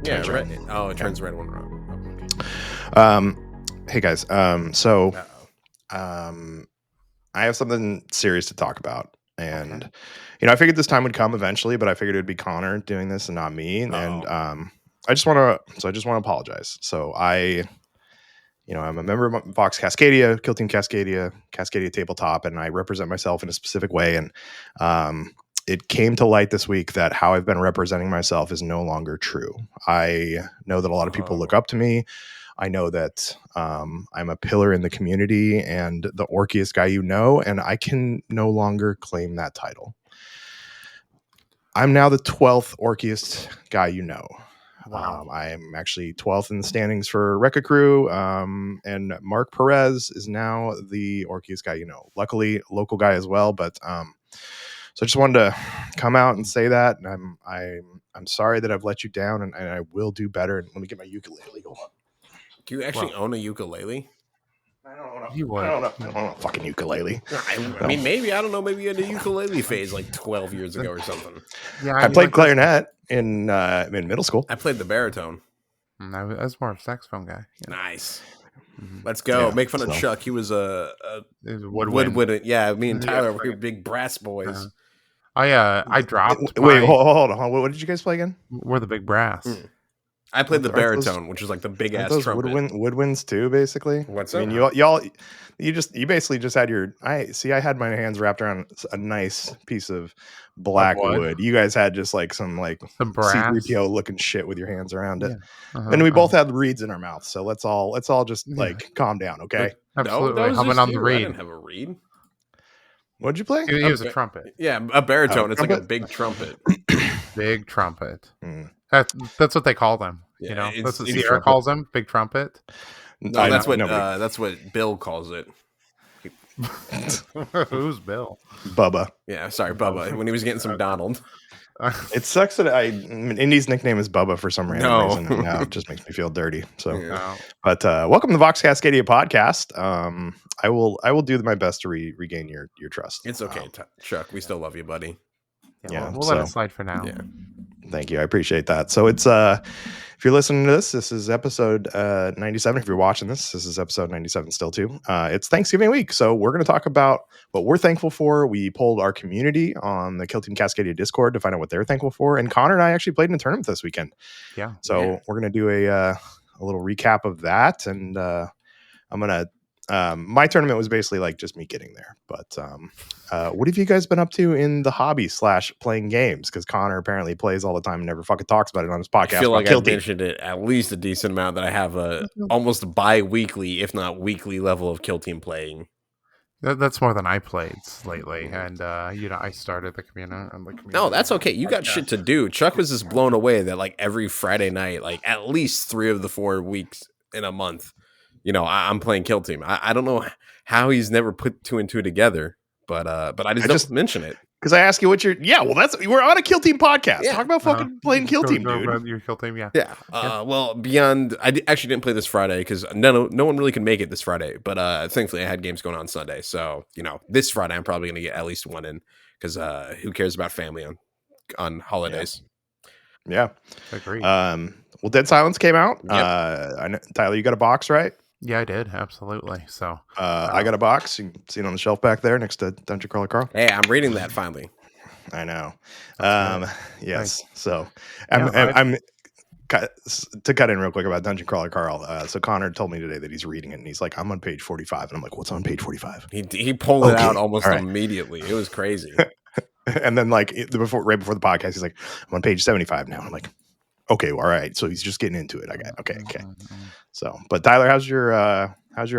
Yeah. It turns red when we're on. Hey guys. I have something serious to talk about, and I figured this time would come eventually, but I figured it would be Connor doing this and not me. And I just want to apologize. So I'm a member of Vox Cascadia, Kill Team Cascadia Tabletop, and I represent myself in a specific way. And it came to light this week that how I've been representing myself is no longer true. I know that a lot of people look up to me. I know that I'm a pillar in the community and the orkiest guy and I can no longer claim that title. I'm now the 12th orkiest guy Wow. I'm actually 12th in the standings for Rekka Crew, and Mark Perez is now the orkiest guy Luckily, local guy as well, but so I just wanted to come out and say that, and I'm sorry that I've let you down, and I will do better. And let me get my ukulele. Hold on. Do you actually own a ukulele? I don't know. You would. I don't know a fucking ukulele. I mean, maybe. I don't know. Maybe you had a ukulele phase like 12 years ago or something. Yeah, I played clarinet in middle school. I played the baritone. I was more of a saxophone guy. Yeah. Nice. Let's go. Make fun of Chuck. He was a woodwind. Yeah, me and Tyler were big brass boys. I dropped. Wait, hold on. What did you guys play again? We're the big brass. I played the baritone, which is like the big ass trumpet. Woodwinds too, basically. What's that? I mean, you basically just had I had my hands wrapped around a nice piece of black wood. You guys had just like some C3PO looking shit with your hands around it. Yeah. And we both had reeds in our mouths. So let's all just calm down, okay? Absolutely. Humming on the reed. I didn't have a reed. What'd you play? He was a trumpet. Yeah, a baritone. It's like a big trumpet. Big trumpet. That's what they call them. Yeah, that's what Sierra calls them. Big trumpet. No, that's what Bill calls it. Who's Bill? Bubba. Yeah, sorry, Bubba. When he was getting some Donald. It sucks that Indy's nickname is Bubba for some random reason. And now it just makes me feel dirty. So, but welcome to the Vox Cascadia podcast. I will do my best to regain your trust. It's okay, Chuck. We still love you, buddy. Yeah, we'll let it slide for now. Yeah. Thank you. I appreciate that. So it's if you're listening to this is episode 97. If you're watching this is episode 97 still too. It's Thanksgiving week. So we're going to talk about what we're thankful for. We polled our community on the Kill Team Cascadia Discord to find out what they're thankful for. And Connor and I actually played in a tournament this weekend. Yeah. So we're going to do a little recap of that. And I'm going to my tournament was basically like just me getting there. But what have you guys been up to in the hobby / playing games? Because Connor apparently plays all the time and never fucking talks about it on his podcast. I feel like I've mentioned it at least a decent amount that I have a almost bi-weekly, if not weekly level of Kill Team playing. That's more than I played lately. And, I started the community. No, that's okay. You got shit to do. Chuck was just blown away that like every Friday night, like at least 3 of the 4 weeks in a month, I'm playing Kill Team. I don't know how he's never put 2 and 2 together, but I just don't mention it. Because I ask you what you're... Yeah, well, we're on a Kill Team podcast. Talk about fucking playing Kill Team, dude. Your Kill Team, yeah. Yeah. Well, beyond... I actually didn't play this Friday because no one really can make it this Friday. But thankfully, I had games going on Sunday. So, this Friday, I'm probably going to get at least 1 in because who cares about family on holidays? Yeah. Agreed. Well, Dead Silence came out. Yep. I know, Tyler, you got a box, right? Yeah, I did. Absolutely. So I got a box. You can see it on the shelf back there next to Dungeon Crawler Carl. Hey, I'm reading that finally. I know. Yes. Nice. So I'm to cut in real quick about Dungeon Crawler Carl. So Connor told me today that he's reading it and he's like, I'm on page 45. And I'm like, what's on page 45? He pulled it out almost immediately. It was crazy. And then right before the podcast, he's like, I'm on page 75 now. I'm like, okay, all right. So he's just getting into it. Okay. So, but Tyler, how's your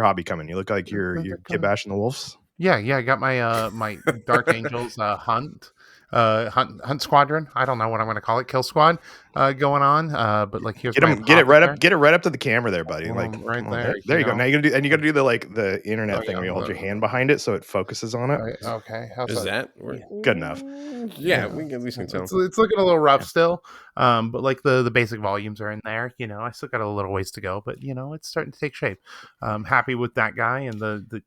hobby coming? You look like you're kid bashing the wolves. Yeah. I got my my Dark Angels hunt squadron. I don't know what I'm going to call it. Kill squad going on. But like here's get it right up to the camera there, buddy. Like right there. There you go. Now you gotta do the internet thing where you hold your hand behind it so it focuses on it. Right, okay. How's Is that good enough? Yeah, we can at least tell. It's looking a little rough still. But like the basic volumes are in there. I still got a little ways to go, but it's starting to take shape. I'm happy with that guy and the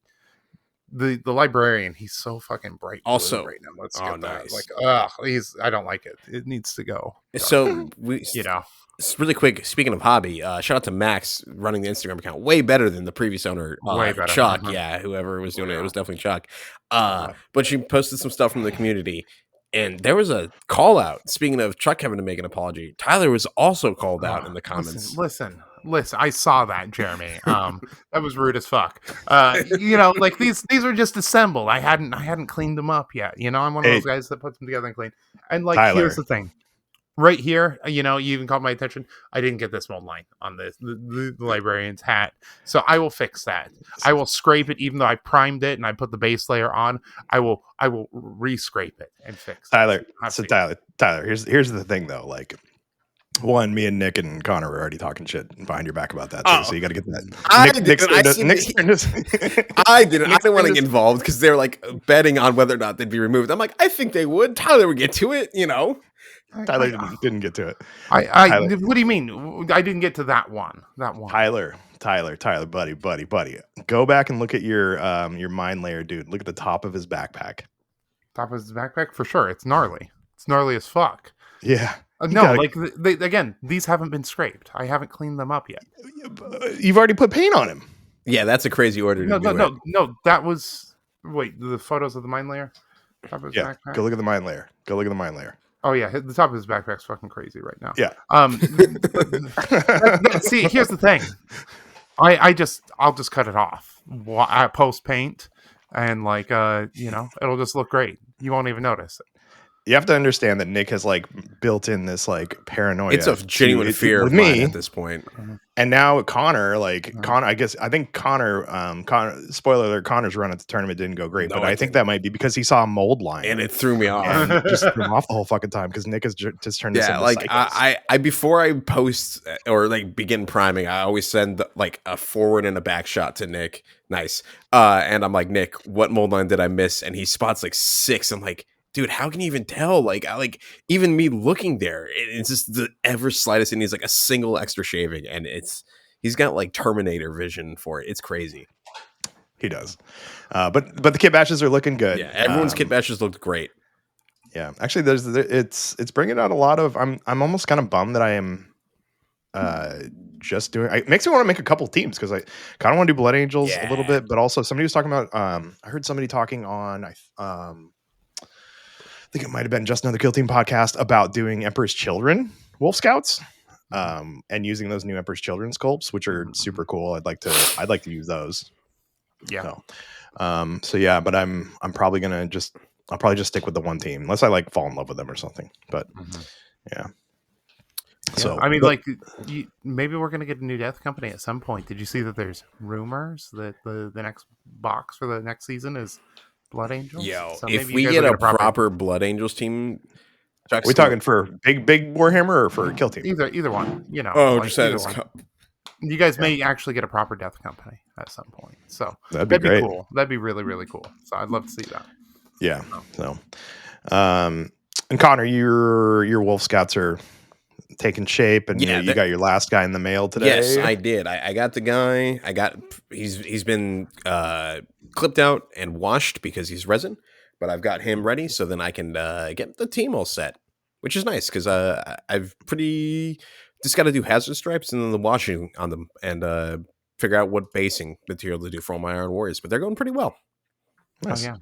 the librarian, he's so fucking bright blue Also, right now. Let's oh, get that. nice. Like, I don't like it. It needs to go. So we, You know, really quick. Speaking of hobby, shout out to Max running the Instagram account. Way better than the previous owner, way better. Chuck. Mhm. Yeah, whoever was doing it was definitely Chuck. But she posted some stuff from the community, and there was a call out. Speaking of Chuck having to make an apology, Tyler was also called out in the comments. Listen. I saw that, Jeremy. That was rude as fuck. You know, like these were just assembled. I hadn't cleaned them up yet. You know, I'm one of those guys that puts them together and clean. And like, Tyler. here's the thing. Right here, you know, you even caught my attention. I didn't get this mold line on the librarian's hat, so I will fix that. I will scrape it, even though I primed it and I put the base layer on. I will re-scrape it and fix Tyler. it. So Tyler, here's the thing though. Like, one, me and Nick and Connor were already talking shit behind your back about that too. So you got to get that. I didn't want to get involved because they're like betting on whether or not they'd be removed. I'm like, I think they would. Tyler would get to it, you know. Tyler didn't get to it. Tyler. What do you mean? I didn't get to that one. Tyler, buddy. Go back and look at your mine layer, dude. Look at the top of his backpack. Top of his backpack for sure. It's gnarly. It's gnarly as fuck. Yeah. Again, these haven't been scraped. I haven't cleaned them up yet. You've already put paint on him. Yeah, that's a crazy order. No. That was the photos of the mine layer. Backpack? Go look at the mine layer. Oh yeah, the top of his backpack's fucking crazy right now. Yeah. See, here's the thing. I'll just cut it off. I post paint, and it'll just look great. You won't even notice it. You have to understand that Nick has like built in this like paranoia. It's a genuine fear with me at this point. And now Connor, I think Connor, spoiler alert, Connor's run at the tournament didn't go great, but I think that might be because he saw a mold line and it threw me off. And just threw him off the whole fucking time because Nick has just turned this into cycles. I before I post or like begin priming, I always send like a forward and a back shot to Nick. Nice. And I'm like, Nick, what mold line did I miss? And he spots like 6. I'm like, dude, how can you even tell? Like even me looking there, it's just the ever slightest, and he's like a single extra shaving, and he's got like Terminator vision for it. It's crazy. He does, but the kit batches are looking good. Yeah, everyone's kit batches looked great. Yeah, actually, it's bringing out a lot of. I'm almost kind of bummed that I am just doing. It makes me want to make a couple teams because I kind of want to do Blood Angels a little bit, but also somebody was talking about. I heard somebody talking on. I think it might have been Just Another Kill Team podcast about doing Emperor's Children Wolf Scouts, and using those new Emperor's Children sculpts, which are super cool. I'd like to use those. Yeah. So yeah, but I'll probably just stick with the one team unless I like fall in love with them or something. But yeah. So I mean, maybe we're gonna get a new Death Company at some point. Did you see that there's rumors that the next box for the next season is Blood Angels? Yo, So if we get a proper Blood Angels team, we talking for big Warhammer or for Kill Team? Either one, you know. Oh, just that you guys may actually get a proper Death Company at some point. So that'd be great. Cool. That'd be really, really cool. So I'd love to see that. Yeah. So, and Connor, your Wolf Scouts are taking shape, and you got your last guy in the mail today. Yes, I did. I got the guy. He's been clipped out and washed because he's resin, but I've got him ready, so then I can get the team all set, which is nice because I've just got to do hazard stripes and then the washing on them and figure out what basing material to do for all my Iron Warriors, but they're going pretty well. Nice. Oh, yeah.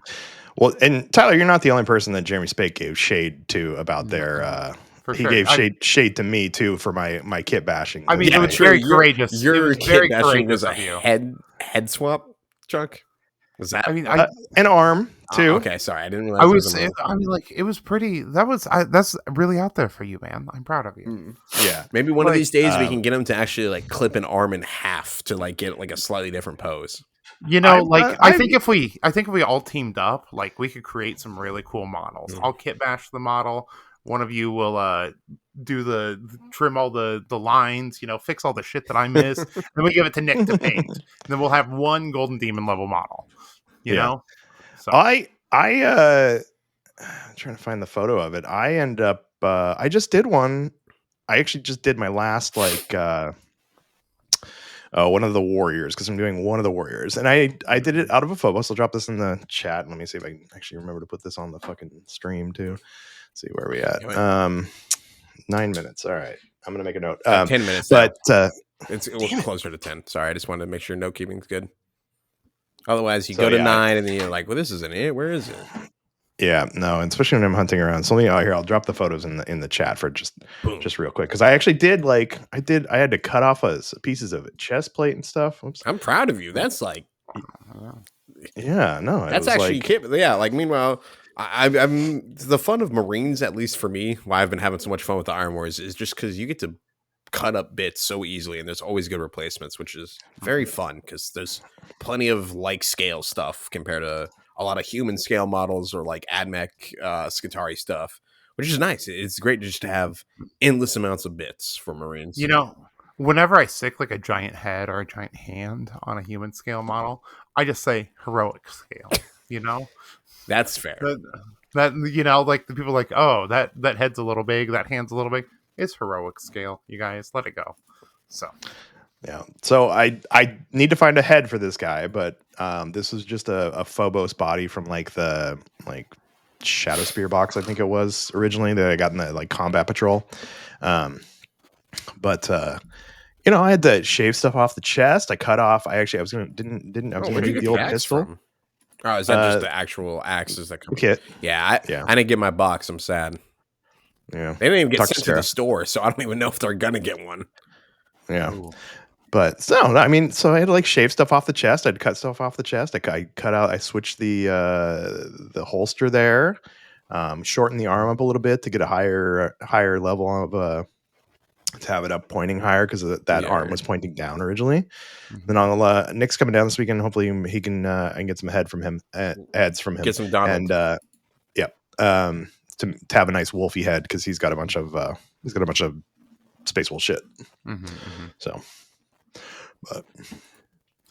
Well, and Tyler, you're not the only person that Jeremy Spake gave shade to about their. He gave shade to me too for my kit bashing. I mean, it was very courageous. Your kit bashing was a head swap, Chuck. Was that? I mean, an arm too. Okay, sorry, I didn't realize. It was pretty. That's really out there for you, man. I'm proud of you. Yeah, maybe one of these days we can get him to actually like clip an arm in half to like get like a slightly different pose. You know, I think if we all teamed up, like we could create some really cool models. I'll kit bash the model. One of you will trim all the lines, fix all the shit that I miss. Then we give it to Nick to paint. And then we'll have one Golden Demon level model. You know? So I'm trying to find the photo of it. I end up I just did one. I actually just did my last one of the warriors, because I'm doing one of the warriors, and I did it out of a Phobos. I'll drop this in the chat. Let me see if I can actually remember to put this on the fucking stream too. Let's see where we at. 9 minutes. All right, I'm gonna make a note. 10 minutes, but it's closer to 10. Sorry, I just wanted to make sure note keeping's good. Otherwise, you go to 9, and then you're like, "Well, this isn't it. Where is it?" Yeah, no, and especially when I'm hunting around. So here, I'll drop the photos in the chat for just real quick, because I actually did I had to cut off pieces of it, chest plate and stuff. Oops. I'm proud of you. That's yeah, no, that's actually meanwhile, I'm the fun of Marines, at least for me, why I've been having so much fun with the Iron Wars is just because you get to cut up bits so easily, and there's always good replacements, which is very fun because there's plenty of scale stuff compared to a lot of human scale models or AdMech Skitarii stuff, which is nice. It's great just to have endless amounts of bits for Marines. Whenever I stick a giant head or a giant hand on a human scale model, I just say heroic scale. That's fair. That the people are like, oh, that head's a little big, that hand's a little big. It's heroic scale, you guys. Let it go. So. Yeah, so I need to find a head for this guy, but this was just a Phobos body from the Shadow Spear box, I think it was originally, that I got in the Combat Patrol. But I had to shave stuff off the chest. I cut off. I was gonna do the old pistol. From? Oh, is that just the actual axes that come? Kit. Yeah, I didn't get my box. I'm sad. Yeah, they didn't even get sent to the store, so I don't even know if they're gonna get one. Yeah. Ooh. But so I had to shave stuff off the chest. I'd cut stuff off the chest. I switched the holster there, shortened the arm up a little bit to get a higher level of to have it up pointing higher, because that arm was pointing down originally. Mm-hmm. Then Nick's coming down this weekend. Hopefully he can I can get some heads from him. Get some Donald. And to have a nice wolfy head, because he's got a bunch of space wolf shit. Mm-hmm, mm-hmm. So. But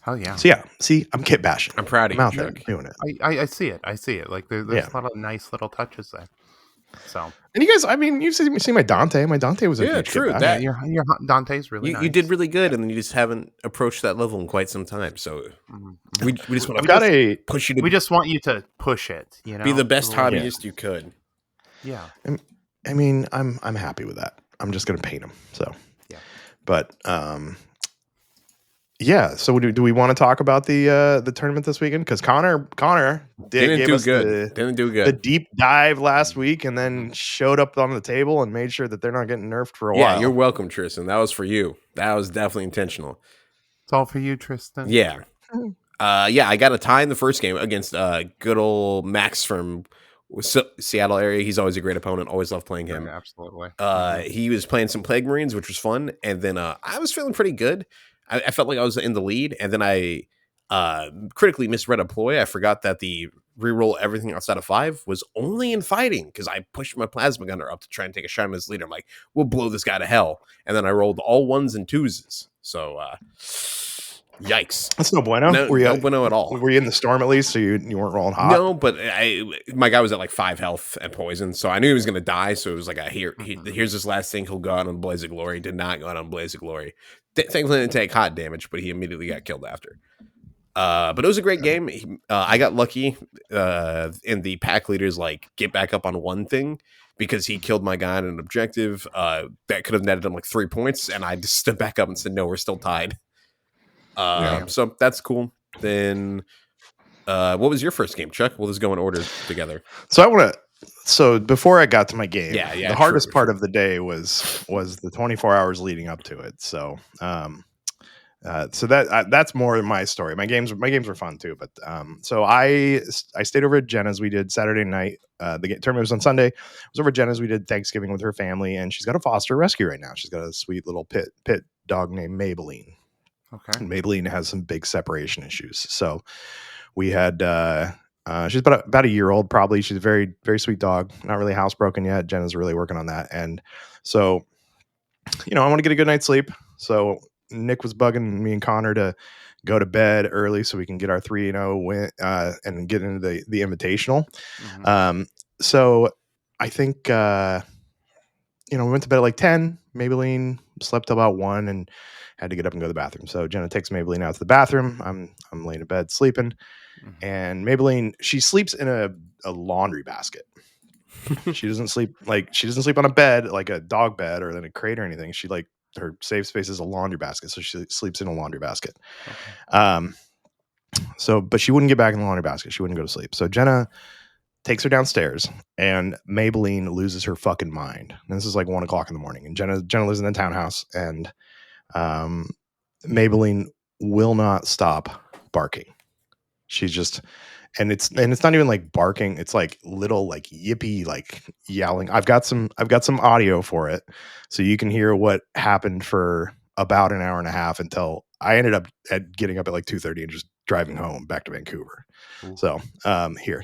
hell yeah! So see, I'm kit bashing. I'm proud of you. I'm out there doing it. I see it. I see it. There's a lot of nice little touches there. So, and you guys, you've seen my Dante. My Dante was a huge true. Kit your Dante's really nice. You did really good, and then you just haven't approached that level in quite some time. So we just want to push you. We just want you to push it. Be the best hobbyist you could. Yeah. I'm happy with that. I'm just gonna paint them. So yeah. But yeah, so do we want to talk about the tournament this weekend? Because Connor didn't do good. The deep dive last week, and then showed up on the table and made sure that they're not getting nerfed for a while. Yeah, you're welcome, Tristan. That was for you. That was definitely intentional. It's all for you, Tristan. Yeah. I got a tie in the first game against good old Max from Seattle area. He's always a great opponent. Always love playing him. Yeah, absolutely. He was playing some Plague Marines, which was fun, and then I was feeling pretty good. I felt like I was in the lead, and then I critically misread a ploy. I forgot that the reroll everything outside of 5 was only in fighting, because I pushed my plasma gunner up to try and take a shot on his leader. I'm like, we'll blow this guy to hell. And then I rolled all 1s and 2s. So, yikes. That's no bueno. No bueno at all. Were you in the storm at least, so you weren't rolling hot? No, but my guy was at 5 health and poison, so I knew he was going to die. So it was here's this last thing. He'll go out on Blaze of Glory. Did not go out on Blaze of Glory. Thankfully, didn't take hot damage, but he immediately got killed after. But it was a great game. I got lucky in the pack leaders get back up on one thing, because he killed my guy on an objective that could have netted him 3 points, and I just stood back up and said, no, we're still tied. So that's cool. Then what was your first game, Chuck? We'll just go in order together. So before I got to my game, the hardest part of the day was the 24 hours leading up to it. So so that's more my story. My games were fun too, but so I stayed over at Jenna's. We did Saturday night. The tournament was on Sunday. I was over at Jenna's. We did Thanksgiving with her family, and she's got a foster rescue right now. She's got a sweet little pit dog named Maybelline. Okay. And Maybelline has some big separation issues. So we had she's about a year old, probably. She's a very, very sweet dog. Not really housebroken yet. Jenna's really working on that. And so, I want to get a good night's sleep. So Nick was bugging me and Connor to go to bed early so we can get our 3-0 win and get into the invitational. Mm-hmm. So I think we went to bed at 10. Maybelline slept till about 1 and had to get up and go to the bathroom. So Jenna takes Maybelline out to the bathroom. I'm laying in bed sleeping, and Maybelline, she sleeps in a laundry basket. She doesn't sleep on a bed, like a dog bed or in a crate or anything. She like, her safe space is a laundry basket, so she sleeps in a laundry basket. But she wouldn't get back in the laundry basket. She wouldn't go to sleep. So Jenna takes her downstairs, and Maybelline loses her fucking mind. And this is like 1 o'clock in the morning, and Jenna lives in a townhouse, and Maybelline will not stop barking. She's just, and it's not even like barking. It's like little like yippy, like yelling. I've got some audio for it, so you can hear what happened for about an hour and a half until I ended up getting up at like 2:30 and just driving home back to Vancouver. Ooh. So here.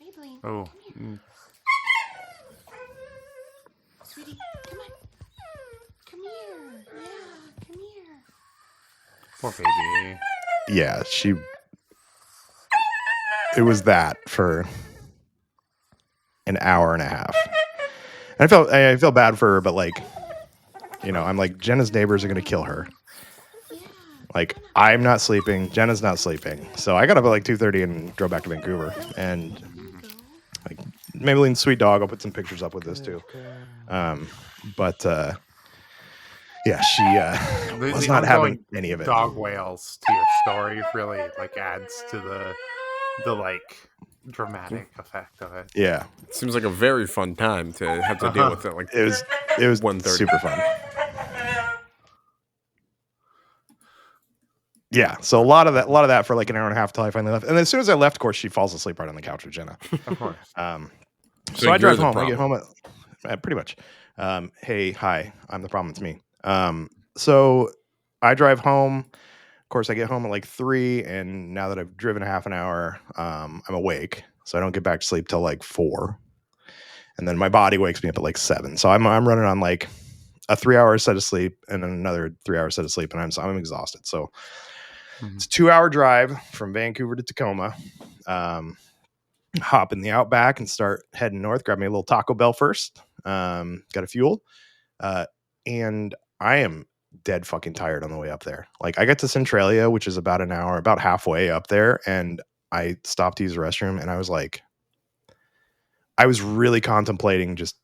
Maybelline, oh, sweetie, come on. Come here. Yeah, come here. Poor baby. Yeah, it was that for an hour and a half. And I felt bad for her, but like, you know, I'm like, Jenna's neighbors are going to kill her. Yeah. Like, I'm not sleeping. Jenna's not sleeping. So I got up at like 2:30 and drove back to Vancouver. And like, Maybelline's sweet dog. I'll put some pictures up with this too. Yeah, she was not having any of it. Dog wails to your story really like adds to the like dramatic effect of it. Yeah, it seems like a very fun time to have to deal with it. Like it was 1:30. Super fun. Yeah, so a lot of that for like an hour and a half till I finally left. And as soon as I left, of course, she falls asleep right on the couch with Jenna. Of course. So I drive home. I get home at pretty much. Hey, hi, I'm the problem. It's me. So I drive home. Of course, I get home at like 3, and now that I've driven a half an hour, I'm awake. So I don't get back to sleep till like 4, and then my body wakes me up at like 7. So I'm running on like a 3-hour set of sleep and then another 3-hour set of sleep, and I'm exhausted. So it's a 2-hour drive from Vancouver to Tacoma. Hop in the Outback and start heading north. Grab me a little Taco Bell first. Got a fuel, and I am dead fucking tired on the way up there. Like, I got to Centralia, which is about an hour, about halfway up there, and I stopped to use the restroom, and I was like, I was really contemplating just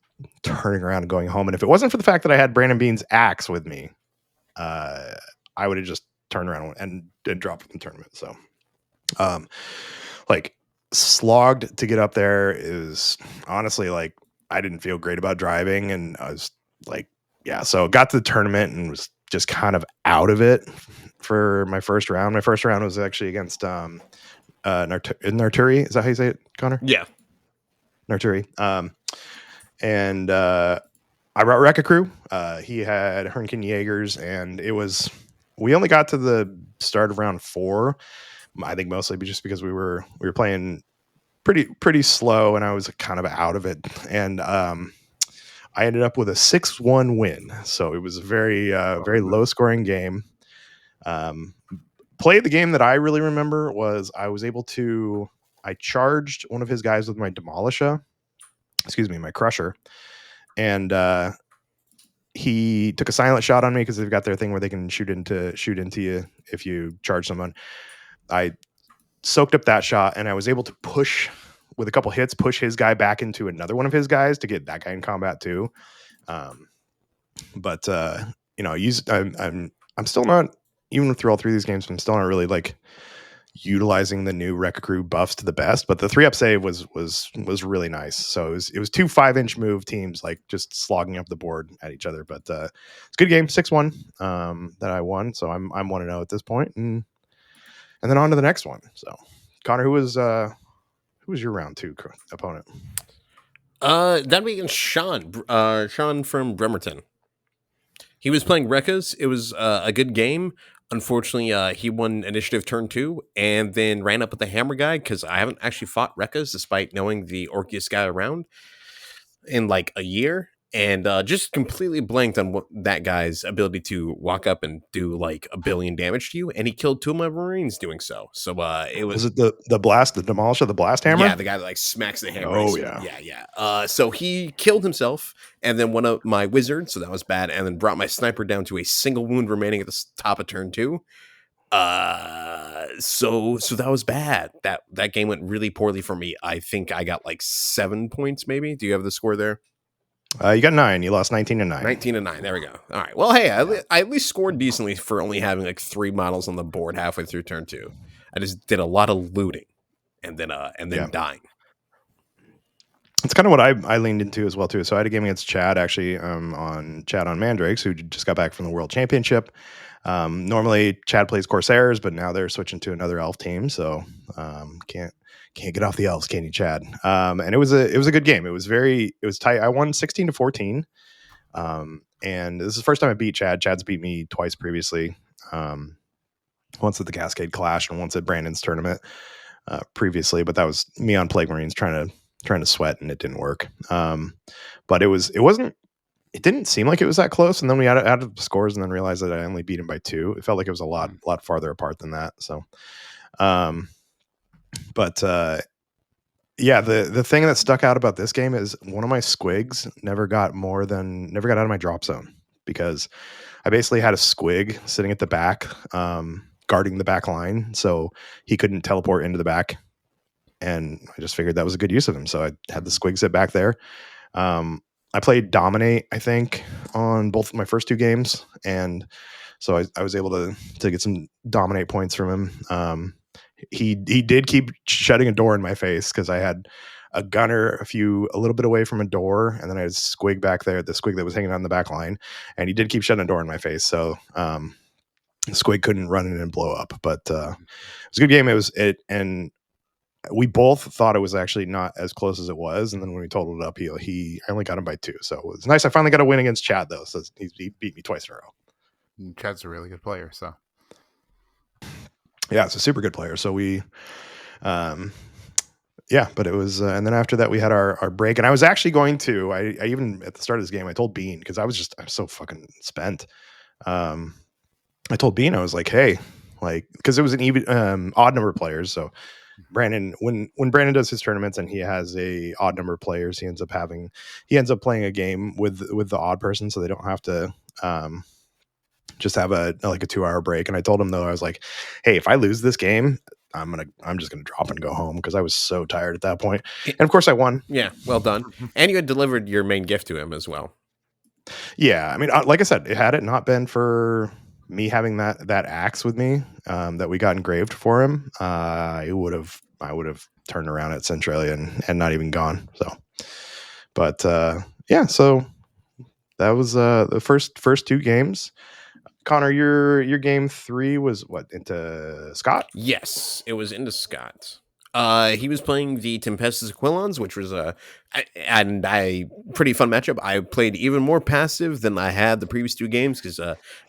turning around and going home. And if it wasn't for the fact that I had Branden Bean's axe with me, I would have just turned around and dropped in the tournament. So, like, slogged to get up there is honestly like, I didn't feel great about driving, and I was like, yeah. So got to the tournament and was just kind of out of it for my first round. My first round was actually against Narturi. Is that how you say it, Connor? Yeah, Narturi. And I brought Rekka Crew. He had Hernken Jaegers, and we only got to the start of round 4. I think mostly just because we were playing pretty slow, and I was kind of out of it. And I ended up with a 6-1 win. So it was a very low scoring game. Play of the game that I really remember was I charged one of his guys with my my crusher. And he took a silent shot on me because they've got their thing where they can shoot into you if you charge someone. I soaked up that shot, and I was able to push with a couple hits, push his guy back into another one of his guys to get that guy in combat too. But I'm still not, even through all 3 of these games, I'm still not really like utilizing the new Rekka Crew buffs to the best. But the 3-up save was really nice. So it was 2 5-inch move teams like just slogging up the board at each other. But it's a good game, 6-1 that I won. So I'm 1-0 at this point, and then on to the next one. So Connor, who was your round 2 opponent? That'd be against Sean. Sean from Bremerton. He was playing Rekkas. It was a good game. Unfortunately, he won initiative turn 2 and then ran up with the hammer guy, because I haven't actually fought Rekkas despite knowing the orkiest guy around in like a year. and just completely blanked on what that guy's ability to walk up and do like 1 billion damage to you, and he killed 2 of my Marines doing so. So it was it the blast, the demolisher, the blast hammer? Yeah, the guy that like smacks the hammer. Oh yeah. So he killed himself, and then one of my wizards, so that was bad, and then brought my sniper down to a single wound remaining at the top of turn 2. So that was bad. That game went really poorly for me. I think I got like 7 points, maybe. Do you have the score there? You got 9. You lost 19-9. 19-9. There we go. All right. Well, hey, I at least scored decently for only having like 3 models on the board halfway through turn 2. I just did a lot of looting and then dying. It's kind of what I leaned into as well too. So I had a game against Chad actually on Mandrakes, who just got back from the World Championship. Normally Chad plays Corsairs, but now they're switching to another elf team, so can't get off the elves, can you, Chad? And it was a good game. It was tight. I won 16-14. And this is the first time I beat Chad. Chad's beat me twice previously. Once at the Cascade Clash and once at Brandon's tournament previously, but that was me on Plague Marines trying to sweat, and it didn't work. But it didn't seem like it was that close, and then we added the scores and then realized that I only beat him by 2. It felt like it was a lot farther apart than that. So yeah, the thing that stuck out about this game is one of my squigs never got out of my drop zone, because I basically had a squig sitting at the back, guarding the back line, so he couldn't teleport into the back. And I just figured that was a good use of him. So I had the squig sit back there. I played Dominate, I think, on both my first 2 games. And so I was able to get some Dominate points from him. He did keep shutting a door in my face, because I had a gunner a little bit away from a door, and then I had a squig back there, the squig that was hanging on the back line, and he did keep shutting a door in my face. So the squig couldn't run in and blow up, but it was a good game. And we both thought it was actually not as close as it was, and then when we totaled it up, I only got him by 2. So it was nice. I finally got a win against Chad, though, so he beat me twice in a row. Chad's a really good player, so yeah, it's a super good player. So we, but it was, and then after that we had our break, and I was actually going to, I even at the start of this game, I told Bean, because I was so fucking spent. I told Bean, I was like, hey, like, because it was an even odd number of players. So Brandon, when Brandon does his tournaments and he has a odd number of players, he ends up playing a game with the odd person, so they don't have to just have a 2-hour break. And I told him, though, I was like, hey, if I lose this game, I'm just gonna drop and go home, because I was so tired at that point. And of course I won. Yeah, well done. And you had delivered your main gift to him as well. Yeah, I mean, like I said, had it not been for me having that axe with me that we got engraved for him, I would have turned around at Centralia and not even gone. So, but so that was the first 2 games. Connor, your game 3 was what, into Scott? Yes, it was into Scott. He was playing the Tempestus Aquilons, which was a pretty fun matchup. I played even more passive than I had the previous 2 games, because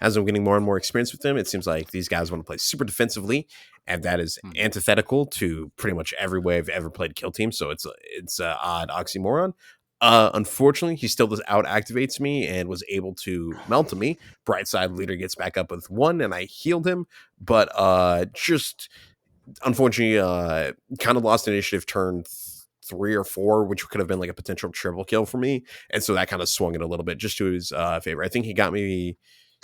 as I'm getting more and more experience with them, it seems like these guys want to play super defensively, and that is antithetical to pretty much every way I've ever played Kill Team. So it's an odd oxymoron. Unfortunately, he still does out activates me and was able to melt to me. Brightside leader gets back up with 1, and I healed him, but just unfortunately kind of lost initiative turn 3 or 4, which could have been like a potential triple kill for me, and so that kind of swung it a little bit just to his favor. I think he got me,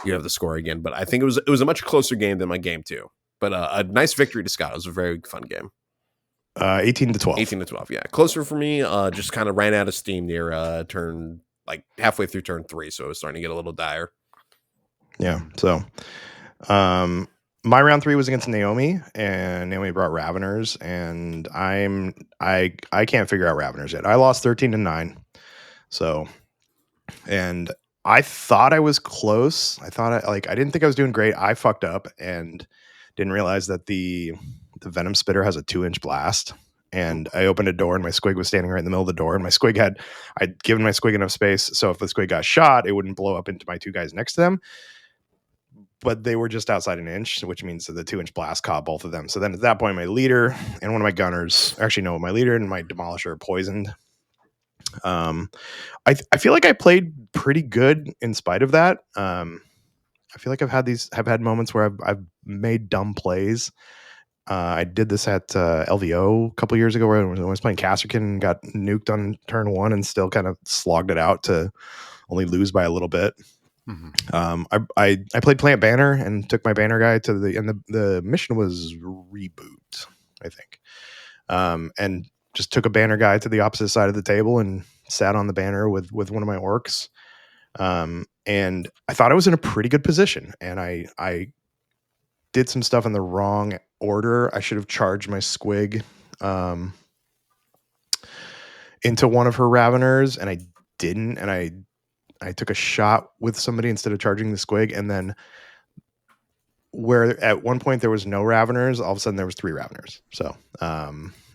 you have the score again, but I think it was a much closer game than my game 2, but a nice victory to Scott. It was a very fun game. 18-12. 18-12, yeah, closer for me. Just kind of ran out of steam near turn, like halfway through turn 3, so it was starting to get a little dire. Yeah, so my round 3 was against Naomi, and Naomi brought Raveners, and I can't figure out Raveners yet. I lost 13-9. So, and I thought I was close. I didn't think I was doing great. I fucked up and didn't realize that the Venom Spitter has a 2-inch blast. And I opened a door, and my squig was standing right in the middle of the door, and I'd given my squig enough space, so if the squig got shot, it wouldn't blow up into my 2 guys next to them. But they were just outside an inch, which means that the 2-inch blast caught both of them. So then at that point, my leader and one of my gunners, my leader and my demolisher are poisoned. I feel like I played pretty good in spite of that. I feel like I've had moments where I've made dumb plays. I did this at LVO a couple years ago where I was playing Casterkin and got nuked on turn 1 and still kind of slogged it out to only lose by a little bit. I played Plant Banner and took my banner guy to the mission was Reboot, I think. And just took a banner guy to the opposite side of the table and sat on the banner with one of my orcs. And I thought I was in a pretty good position, and I did some stuff in the wrong order. I should have charged my squig into one of her Raveners, and I didn't, and I took a shot with somebody instead of charging the squig, and then where at one point there was no Raveners, all of a sudden there was 3 Raveners. So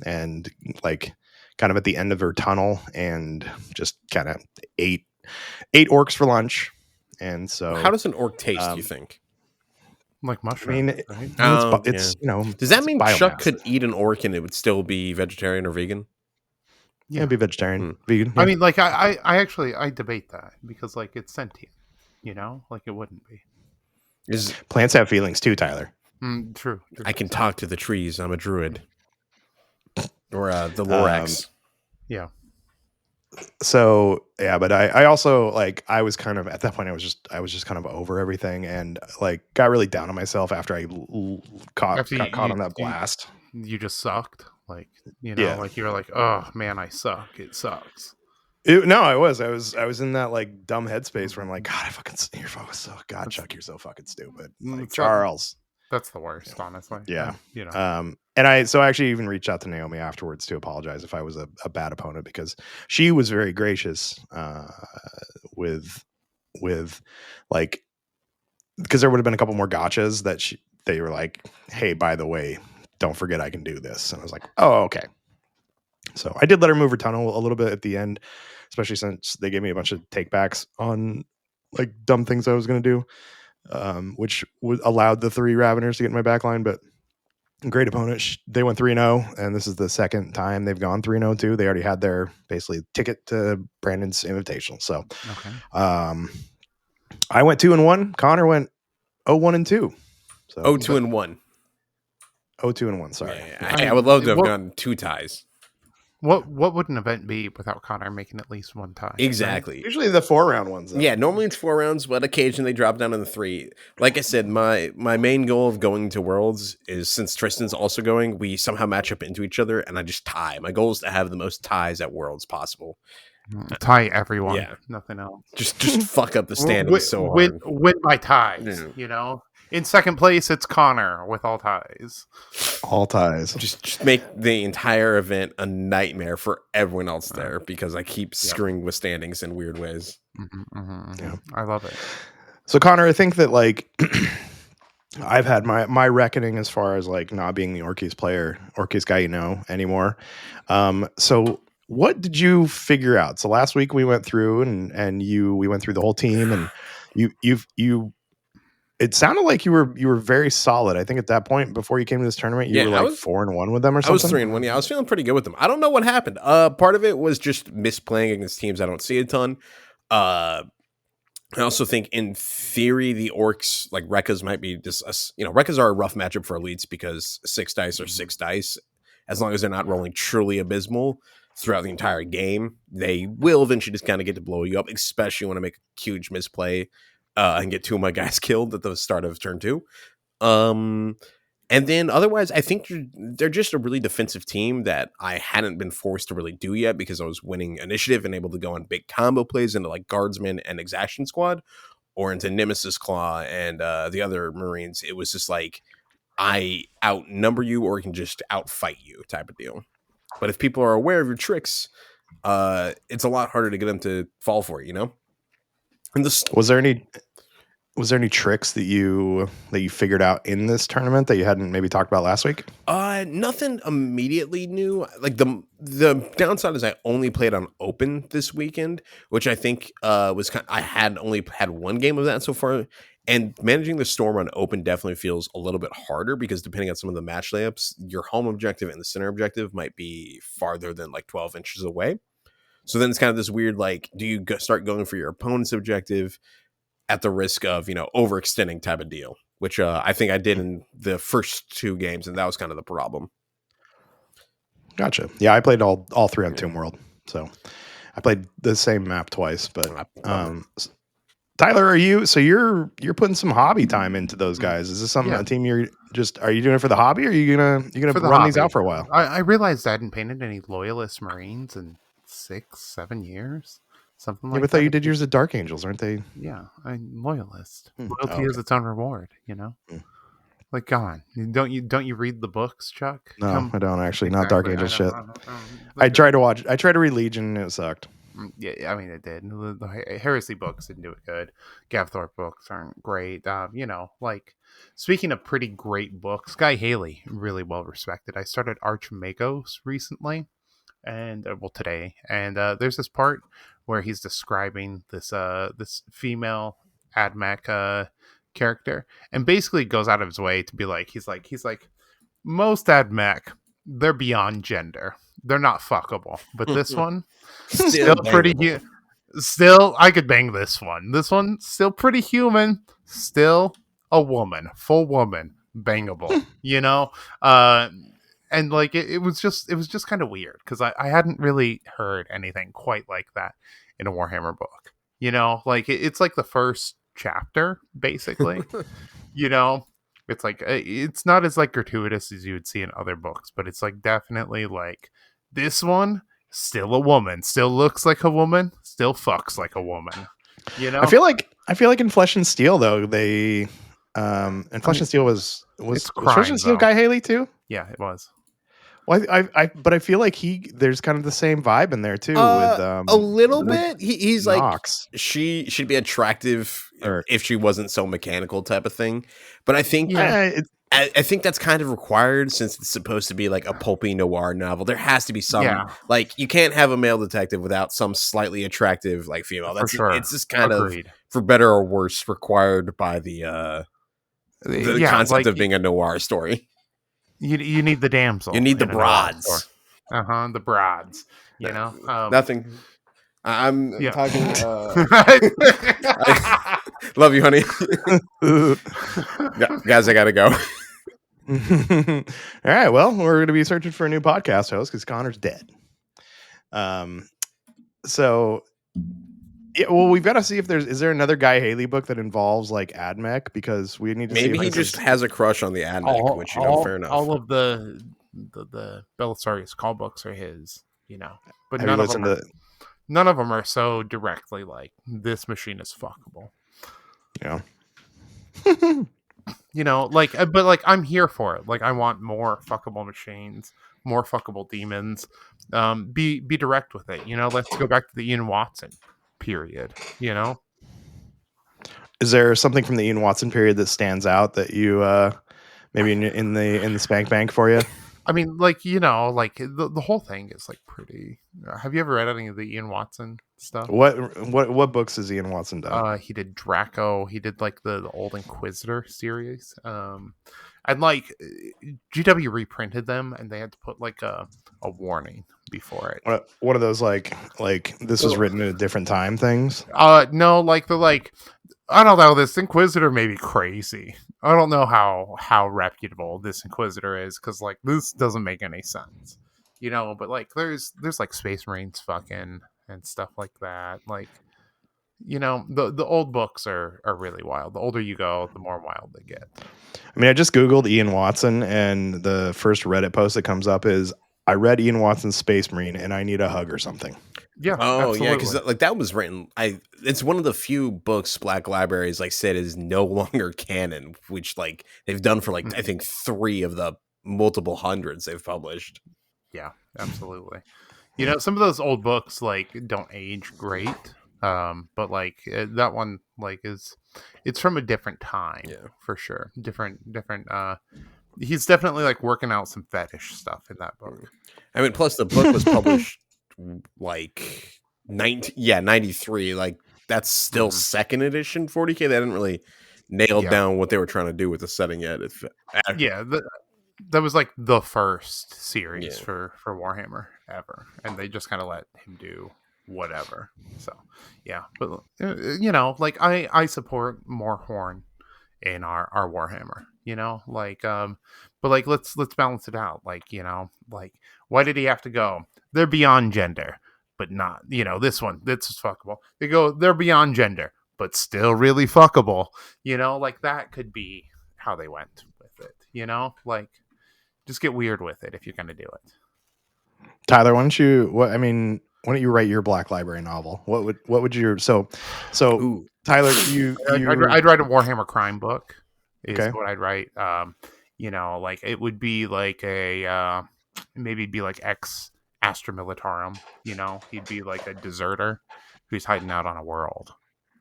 and like kind of at the end of her tunnel, and just kind of ate orcs for lunch. And so how does an orc taste, do you think? Like mushroom. I mean, right? it's you know. Does that mean biomass. Chuck could eat an orc and it would still be vegetarian or vegan? Yeah, it'd be vegetarian, vegan. I mean, like I actually debate that because like it's sentient, you know, like it wouldn't be. Plants have feelings too, Tyler. True. I can talk to the trees. I'm a druid. Or the Lorax. Yeah. So yeah, but I also like I was kind of at that point I was just kind of over everything and like got really down on myself after I got caught on that blast. You just sucked, like you know, like you're like, oh man, I suck. It sucks. I was in that like dumb headspace where I'm like, God, Chuck, you're so fucking stupid. Like, Charles. That's the worst, honestly. Yeah. You know. And I actually even reached out to Naomi afterwards to apologize if I was a bad opponent, because she was very gracious with like, because there would have been a couple more gotchas that they were like, hey, by the way, don't forget I can do this. And I was like, oh, okay. So I did let her move her tunnel a little bit at the end, especially since they gave me a bunch of takebacks on like dumb things I was going to do, which allowed the 3 Raveners to get in my backline. But great opponent. They went 3-0, and this is the second time they've gone 3-0 too. They already had their basically ticket to Brandon's Invitational. So I went 2-1. Connor went 0-1-2. So 0-2-1. 0-2-1. Sorry. I would love to have gone 2 ties. What would an event be without Connor making at least 1 tie? Exactly. Right? Usually the 4-round ones. Though. Yeah, normally it's 4 rounds, but occasionally they drop down in the 3. Like I said, my main goal of going to Worlds is, since Tristan's also going, we somehow match up into each other and I just tie. My goal is to have the most ties at Worlds possible. Tie everyone. Yeah. Nothing else. Just fuck up the standings so hard. Win by ties, you know? In second place, it's Connor with all ties. All ties. Just make the entire event a nightmare for everyone else there, because I keep screwing with standings in weird ways. Yeah. I love it. So Connor, I think that like I've had my reckoning as far as like not being the Orcus guy, you know, anymore. So what did you figure out? So last week we went through and we went through the whole team, and you it sounded like you were very solid. I think at that point, before you came to this tournament, you were like 4-1 with them or something. I was 3-1. Yeah, I was feeling pretty good with them. I don't know what happened. Part of it was just misplaying against teams I don't see a ton. I also think, in theory, the orcs, like Rekkas, might be just Rekkas are a rough matchup for elites because 6 dice are 6 dice. As long as they're not rolling truly abysmal throughout the entire game, they will eventually just kind of get to blow you up, especially when I make a huge misplay. And get 2 of my guys killed at the start of turn 2. And then otherwise, I think they're just a really defensive team that I hadn't been forced to really do yet, because I was winning initiative and able to go on big combo plays into like Guardsman and Exaction Squad, or into Nemesis Claw and the other Marines. It was just like, I outnumber you or can just outfight you type of deal. But if people are aware of your tricks, it's a lot harder to get them to fall for it, you know? And Was there any tricks that you figured out in this tournament that you hadn't maybe talked about last week? Nothing immediately new. Like the downside is I only played on open this weekend, which I think was I had only had 1 game of that so far, and managing the storm on open definitely feels a little bit harder, because depending on some of the match layups, your home objective and the center objective might be farther than like 12 inches away. So then it's kind of this weird, like, do you start going for your opponent's objective at the risk of, overextending type of deal, which I think I did in the first 2 games, and that was kind of the problem. Gotcha. Yeah, I played all 3 on Tomb World, so I played the same map twice. But Tyler, you're putting some hobby time into those guys? Is this a team are you doing it for the hobby, or are you gonna run these out for a while? I realized I hadn't painted any Loyalist Marines in 6-7 years, something like I that. thought you did yours at Dark Angels, aren't they? Yeah, I'm Loyalist. Loyalty is its own reward, Like, come on, don't you read the books, Chuck? No, I don't actually. Not Dark Angel shit. I tried to read Legion, and it sucked. Yeah, I mean, it did. The Heresy books didn't do it good. Gavthorpe books aren't great. Like, speaking of pretty great books, Guy Haley, really well respected. I started Archimagos recently, and today, and there's this part where he's describing this female AdMech character, and basically goes out of his way to be like, he's like most AdMech, they're beyond gender. They're not fuckable, but this one still pretty. Still, I could bang this one. This one still pretty human. Still a woman, full woman, bangable. And like it was just kind of weird because I hadn't really heard anything quite like that in a Warhammer book. Like it's like the first chapter basically. It's like it's not as like gratuitous as you would see in other books, but it's like definitely like this one still a woman, still looks like a woman, still fucks like a woman. I feel like in Flesh and Steel though they and Flesh and Steel was Flesh and Steel Guy Haley too? Yeah, it was. Well, but I feel like there's kind of the same vibe in there too with a little bit. He's Nox. Like she'd be attractive if she wasn't so mechanical type of thing. But I think I think that's kind of required since it's supposed to be like a pulpy noir novel. There has to be some like you can't have a male detective without some slightly attractive like female. That's for sure. It's just kind of for better or worse required by the concept of being a noir story. You need the damsel. You need the broads. The broads. Nothing. I'm talking. Love you, honey. Guys, I gotta go. All right. Well, we're going to be searching for a new podcast host because Connor's dead. So. Yeah, well, we've got to see if is there another Guy Haley book that involves like AdMech because we need to maybe see he just has a crush on the AdMech, which fair enough. All of the Belisarius call books are his, but none of them are so directly like this machine is fuckable. Yeah. But like I'm here for it. Like I want more fuckable machines, more fuckable demons. Be direct with it. Let's go back to the Ian Watson period. Is there something from the Ian Watson period that stands out that you maybe in the spank bank for you? I mean, like the whole thing is like pretty. Have you ever read any of the Ian Watson stuff? What books has Ian Watson done? He did Draco. He did like the Old Inquisitor series. And like GW reprinted them, and they had to put like a warning before it. One of those like this was written at a different time things. No, like they're like, I don't know, this Inquisitor may be crazy. I don't know how reputable this Inquisitor is because like this doesn't make any sense, But like there's like Space Marines fucking and stuff like that. Like the old books are really wild. The older you go, the more wild they get. I mean, I just Googled Ian Watson, and the first Reddit post that comes up is, I read Ian Watson's Space Marine, and I need a hug or something. Yeah. Oh, absolutely. yeah, because like that was written. It's one of the few books Black Libraries like said is no longer canon, which like they've done for like I think 3 of the multiple hundreds they've published. Yeah, absolutely. Some of those old books like don't age great. But like that one like it's from a different time for sure. Different he's definitely like working out some fetish stuff in that book. I mean, plus the book was published like 93. Like that's still second edition 40K. They didn't really nail down what they were trying to do with the setting yet. That was like the first series for Warhammer ever, and they just kind of let him do whatever. So yeah, but you know, like I support more horn in our Warhammer, you know, like but like let's balance it out. Like, you know, like why did he have to go? They're beyond gender, but not, you know, this is fuckable. They're beyond gender, but still really fuckable. You know, like that could be how they went with it, you know? Like just get weird with it if you're gonna do it. Tyler, why don't you write your Black Library novel? What would your so Ooh. Tyler, I'd write a Warhammer crime book is Okay. what I'd write. You know, like it would be like a maybe it'd be like ex Astra Militarum, you know, he'd be like a deserter who's hiding out on a world,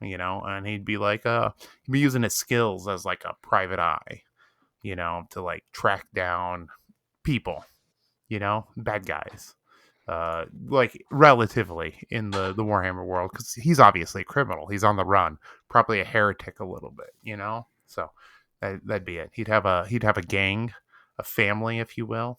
you know, and he'd be like he'd be using his skills as like a private eye, you know, to like track down people, you know, bad guys. Like relatively in the Warhammer world, because he's obviously a criminal. He's on the run, probably a heretic a little bit, you know. So that'd be it. He'd have a gang, a family, if you will.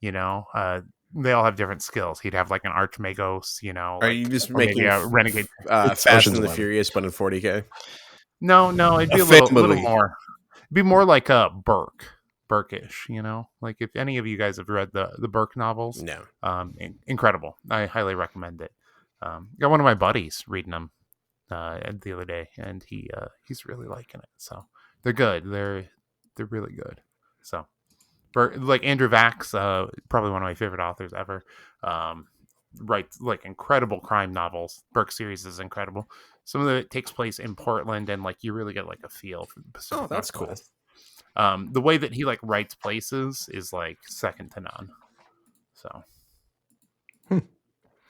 You know, they all have different skills. He'd have like an archmagos, you know. Are like, you just maybe making a renegade? Fast Ocean's and the 11. Furious, but in 40K? No, it'd be A a little family. more. It'd be more like a Burke-ish, you know. Like if any of you guys have read the Burke novels, No. Incredible. I highly recommend it. Got one of my buddies reading them the other day, and he's really liking it. So they're good. They're really good. So, like Andrew Vax, probably one of my favorite authors ever. Writes like incredible crime novels. Burke series is incredible. Some of it takes place in Portland, and like you really get like a feel for the Pacific. Oh, that's Northwest. The way that he like writes places is like second to none. So,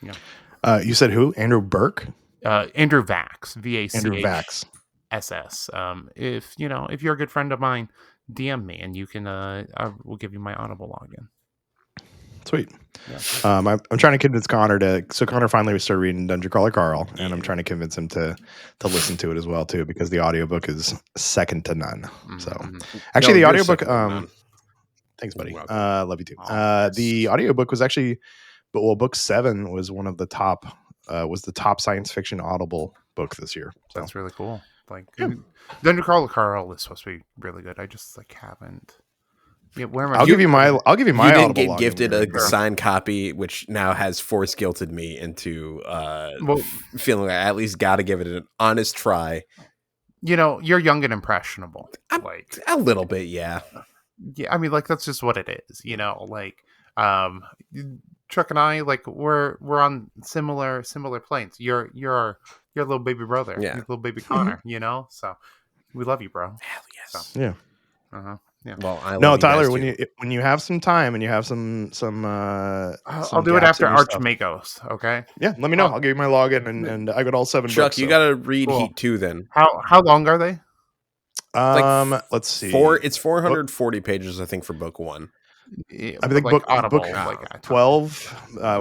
yeah. You said who? Andrew Burke? Andrew Vax, Andrew VACHSS. Vax. If you're a good friend of mine, DM me and you can. I will give you my Audible login. Sweet. Yeah. I'm trying to convince Connor to. So Connor finally started reading Dungeon Crawler Carl, and I'm trying to convince him to listen to it as well too, because the audiobook is second to none. So actually, the audiobook. Thanks, buddy. Love you too. The audiobook was actually, book 7 was one of the top. Was the top science fiction Audible book this year. So. That's really cool. Like Dungeon Crawler Carl is supposed to be really good. I just like haven't. Yeah, where am I? I'll give you my. You didn't Audible get login gifted here. a signed copy, which now has force guilted me into feeling like I at least got to give it an honest try. You know, you're young and impressionable. Like a little bit, yeah. Yeah, I mean, like that's just what it is. You know, like Chuck and I, like we're on similar planes. You're your little baby brother, yeah, your little baby Connor. You know, so we love you, bro. Hell yes, yeah. Yeah. Well, I no, love Tyler. you When you have some time and you have some I'll do it after Archmagos. Okay. Yeah, let me know. I'll give you my login and I got all 7 Chuck, books. you got to read Heat 2 then. How long are they? Let's see. It's 440 pages, I think, for book 1. I think like book 12.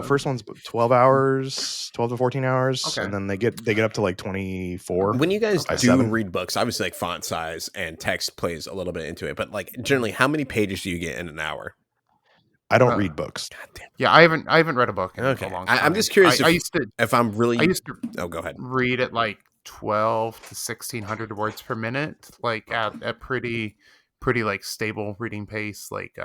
First one's 12 hours, 12 to 14 hours, okay. And then they get up to like 24. When you guys read books, obviously like font size and text plays a little bit into it, but like generally, how many pages do you get in an hour? I don't read books. Yeah, I haven't read a book in a long time. I'm just curious. I used to. Oh, go ahead. Read at like 12 to 1600 words per minute, like at a pretty like stable reading pace. Like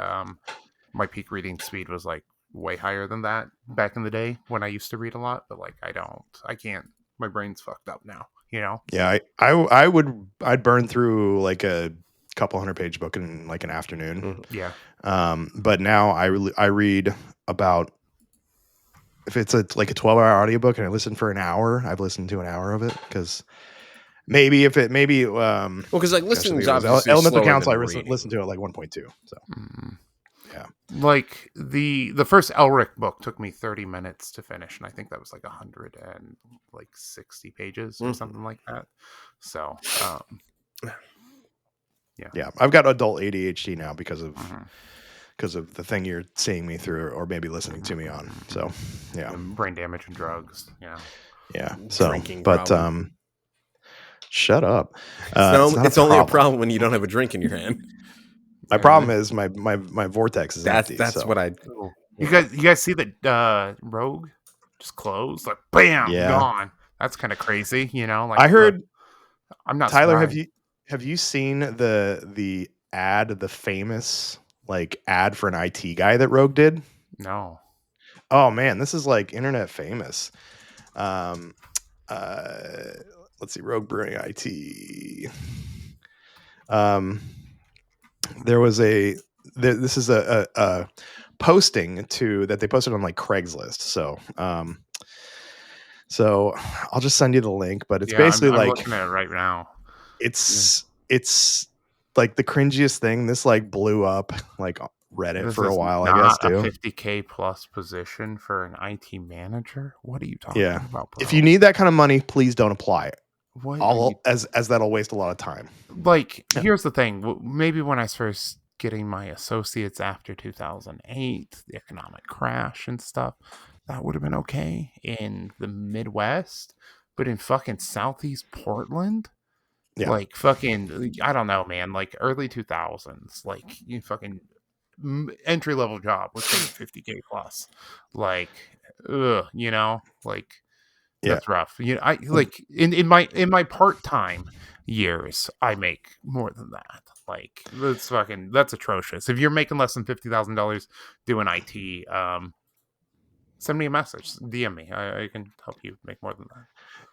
my peak reading speed was like way higher than that back in the day when I used to read a lot, but like I can't, my brain's fucked up now, you know? Yeah, I'd burn through like a couple 100-page book in like an afternoon. Yeah. But now I read about, if it's like a 12-hour audiobook and I listen for an hour, I've listened to an hour of it, because because like listening is obviously Elemental Council, I listen to it like 1.2. So yeah, like the first Elric book took me 30 minutes to finish, and I think that was like 160 pages or something like that. So yeah, I've got adult ADHD now because of the thing you're seeing me through, or maybe listening to me on. So yeah, and brain damage and drugs. Yeah. So drinking but problem. Shut up. It's only a problem when you don't have a drink in your hand. My problem is my vortex is empty. That's so. what I. You guys see that Rogue just closed, like bam, Yeah. gone. That's kind of crazy, you know. Like I heard. I'm not Tyler, surprised. have you seen the ad, the famous like ad for an IT guy that Rogue did? No. Oh man, this is like internet famous. Um, let's see, Rogue Brewing IT. There was this is a posting that they posted on like Craigslist. So I'll just send you the link, but it's basically I'm like looking at it right now. it's like the cringiest thing. This like blew up like Reddit This for a is while, I guess, not too. a $50K plus position for an IT manager. What are you talking Yeah. about, bro? If you need that kind of money, please don't apply it. What As that'll waste a lot of time. like, here's the thing. Maybe when I first getting my associates after 2008, the economic crash and stuff, that would have been okay in the Midwest, but in fucking Southeast Portland, Yeah. like fucking, I don't know, man, like early 2000s, like you fucking entry level job was paying 50K plus, like, you know, like. Yeah. That's rough. You know, I like in my part-time years, I make more than that. Like that's atrocious. If you're making less than $50,000 doing IT, send me a message, DM me. I can help you make more than that.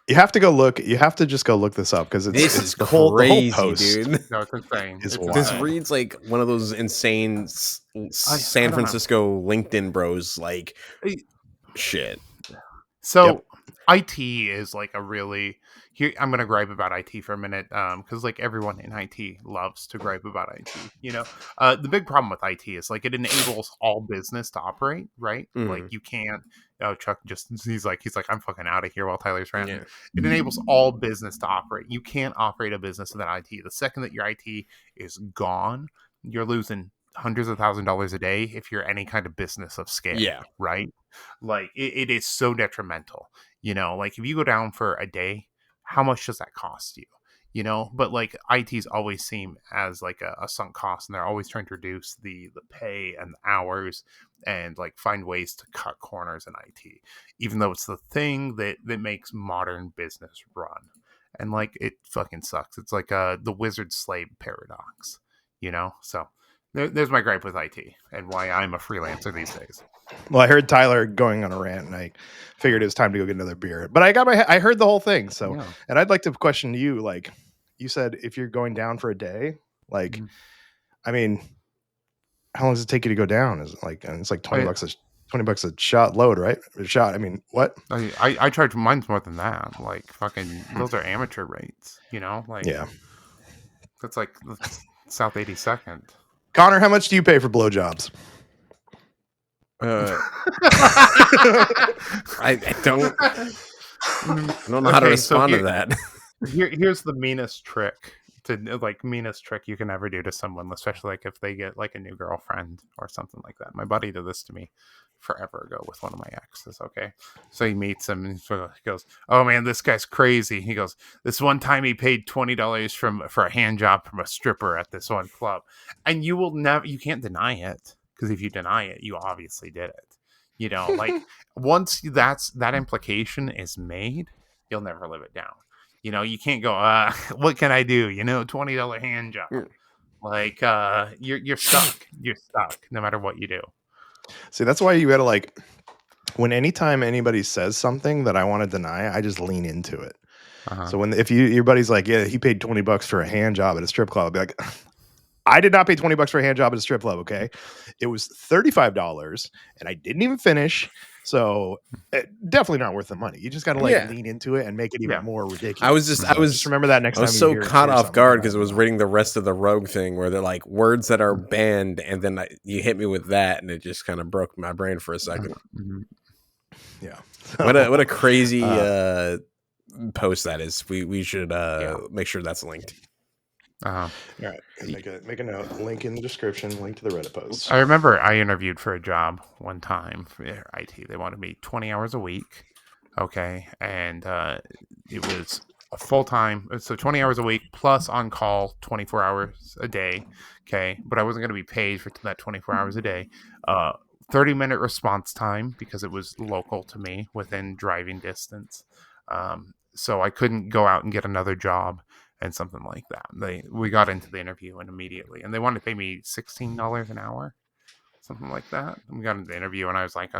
You have to go look. You have to just go look this up because This it's is the whole crazy, post. dude. No, it's insane. It's It's wild. This insane. reads like one of those insane I San don't know. Francisco LinkedIn bros like shit. So IT is like a really here. I'm gonna gripe about IT for a minute, because like everyone in IT loves to gripe about IT. You know, the big problem with IT is like it enables all business to operate, right? Like you can't. Oh, Chuck he's like I'm fucking out of here while Tyler's ranting. Yeah. It enables all business to operate. You can't operate a business without IT. The second that your IT is gone, you're losing hundreds of $1,000s a day if you're any kind of business of scale. Yeah. Right. Like it is so detrimental, you know, like if you go down for a day, how much does that cost you? You know, but like ITs always seem as like a sunk cost, and they're always trying to reduce the pay and the hours and like find ways to cut corners in IT, even though it's the thing that makes modern business run. And like it fucking sucks. It's like the wizard slave paradox, you know? So there's my gripe with IT and why I'm a freelancer these days. Well, I heard Tyler going on a rant, and I figured it was time to go get another beer. But I heard the whole thing. So, Yeah. and I'd like to question you. Like, you said, if you're going down for a day, like, I mean, how long does it take you to go down? Is it like, and it's like $20 a shot load, right? A shot. I mean, what? I charge mine's more than that. Like fucking, those are amateur rates. You know, like that's like South 82nd. Connor, how much do you pay for blowjobs? I don't know how to respond to that. Here's the meanest trick you can ever do to someone, especially like if they get like a new girlfriend or something like that. My buddy did this to me forever ago with one of my exes. Okay, so he meets him and he goes, "Oh man, this guy's crazy." He goes, "This one time he paid $20 for a hand job from a stripper at this one club," and you can't deny it, because if you deny it, you obviously did it. You know, like once that implication is made, you'll never live it down. You know, you can't go, what can I do? You know, $20 hand job. Like, you're stuck. You're stuck no matter what you do. See, that's why you gotta like, anytime anybody says something that I want to deny, I just lean into it. So if your buddy's like, yeah, he paid $20 for a hand job at a strip club, I'll be like, I did not pay $20 for a hand job at a strip club. Okay, it was $35, and I didn't even finish. So definitely not worth the money. You just got to lean into it and make it even more ridiculous. I was just remember that next time. I was so caught off guard because I was reading the rest of the Rogue thing where they're like words that are banned, and then you hit me with that, and it just kind of broke my brain for a second. Yeah, what a crazy post that is. We should make sure that's linked. All right, make a note. Link in the description. Link to the Reddit post. I remember I interviewed for a job one time for IT. They wanted me 20 hours a week. Okay, and it was a full time, so 20 hours a week plus on call 24 hours a day. Okay, but I wasn't going to be paid for that 24 hours a day. 30-minute response time because it was local to me within driving distance. So I couldn't go out and get another job and something like that. We got into the interview and immediately, and they wanted to pay me $16 an hour, something like that. And we got into the interview, and I was like,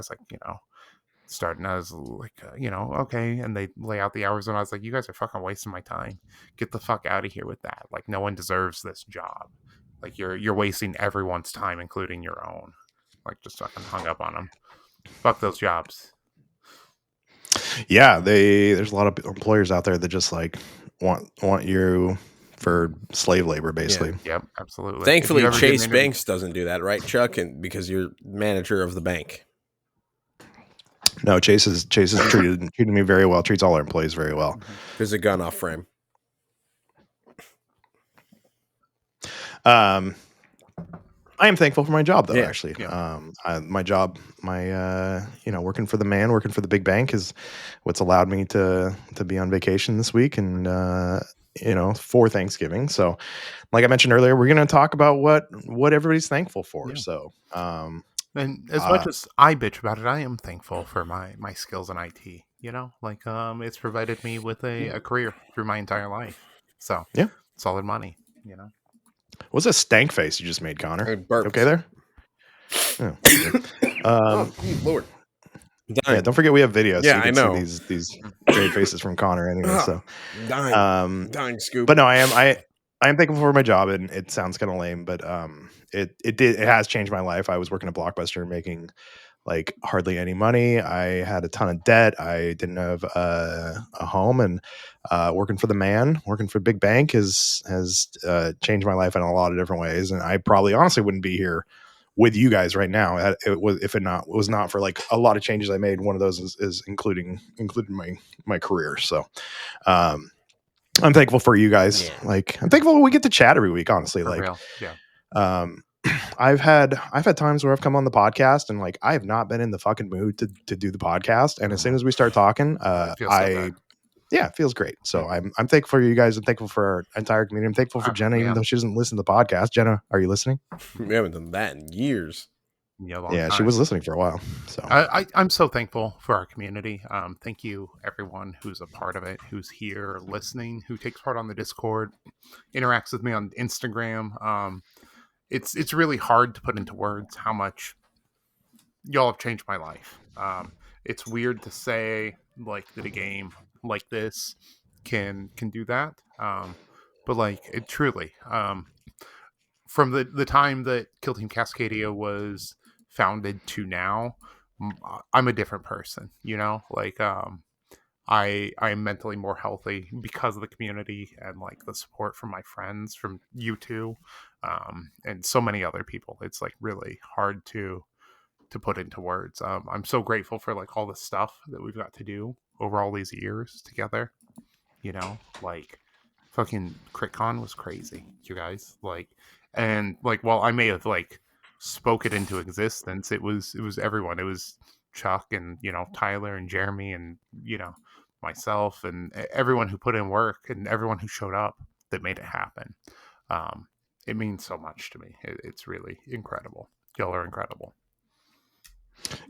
starting, I was like, okay. And they lay out the hours, and I was like, you guys are fucking wasting my time. Get the fuck out of here with that. Like, no one deserves this job. Like, you're wasting everyone's time, including your own. Like, just fucking hung up on them. Fuck those jobs. Yeah, there's a lot of employers out there that just like want you for slave labor, basically. Yeah. Yep, absolutely. Thankfully, Chase Banks doesn't do that, right, Chuck? And because you're manager of the bank. No, Chase has treated me very well. Treats all our employees very well. There's a gun off frame. I am thankful for my job, though. Yeah, actually, yeah. My job, working for the man, working for the big bank is what's allowed me to be on vacation this week and for Thanksgiving. So, like I mentioned earlier, we're going to talk about what everybody's thankful for. Yeah. So, and as much as I bitch about it, I am thankful for my skills in IT. It's provided me with a career through my entire life. So yeah, solid money. What's a stank face you just made, Connor? Okay there? Oh, Lord. Yeah, don't forget we have videos. Yeah, so you can I know. see these great faces from Connor anyway. So dying scoop. But no, I am thankful for my job, and it sounds kind of lame, but it has changed my life. I was working at Blockbuster making like hardly any money. I had a ton of debt. I didn't have a home, and working for the man, working for Big Bank has changed my life in a lot of different ways. And I probably honestly wouldn't be here with you guys right now if it was not for like a lot of changes I made. One of those is including my career. So I'm thankful for you guys. Yeah. Like, I'm thankful we get to chat every week, honestly. For like real. Yeah. I've had times where I've come on the podcast and like I have not been in the fucking mood to do the podcast, and as soon as we start talking, it feels great. So I'm thankful for you guys. I'm thankful for our entire community. I'm thankful for Jenna, even though she doesn't listen to the podcast. Jenna, are you listening? We haven't done that in years. Yeah, she was listening for a while. So I'm so thankful for our community. Thank you, everyone who's a part of it, who's here listening, who takes part on the Discord, interacts with me on Instagram. It's really hard to put into words how much y'all have changed my life. It's weird to say like that a game like this can do that, but like it truly. From the time that Kill Team Cascadia was founded to now, I'm a different person. I'm mentally more healthy because of the community and like the support from my friends, from you two, and so many other people. It's like really hard to put into words. I'm so grateful for like all the stuff that we've got to do over all these years together. Like fucking CritCon was crazy, you guys. And while I may have like spoke it into existence, it was everyone. It was Chuck and Tyler and Jeremy and myself and everyone who put in work and everyone who showed up that made it happen. It means so much to me. It's really incredible. Y'all are incredible.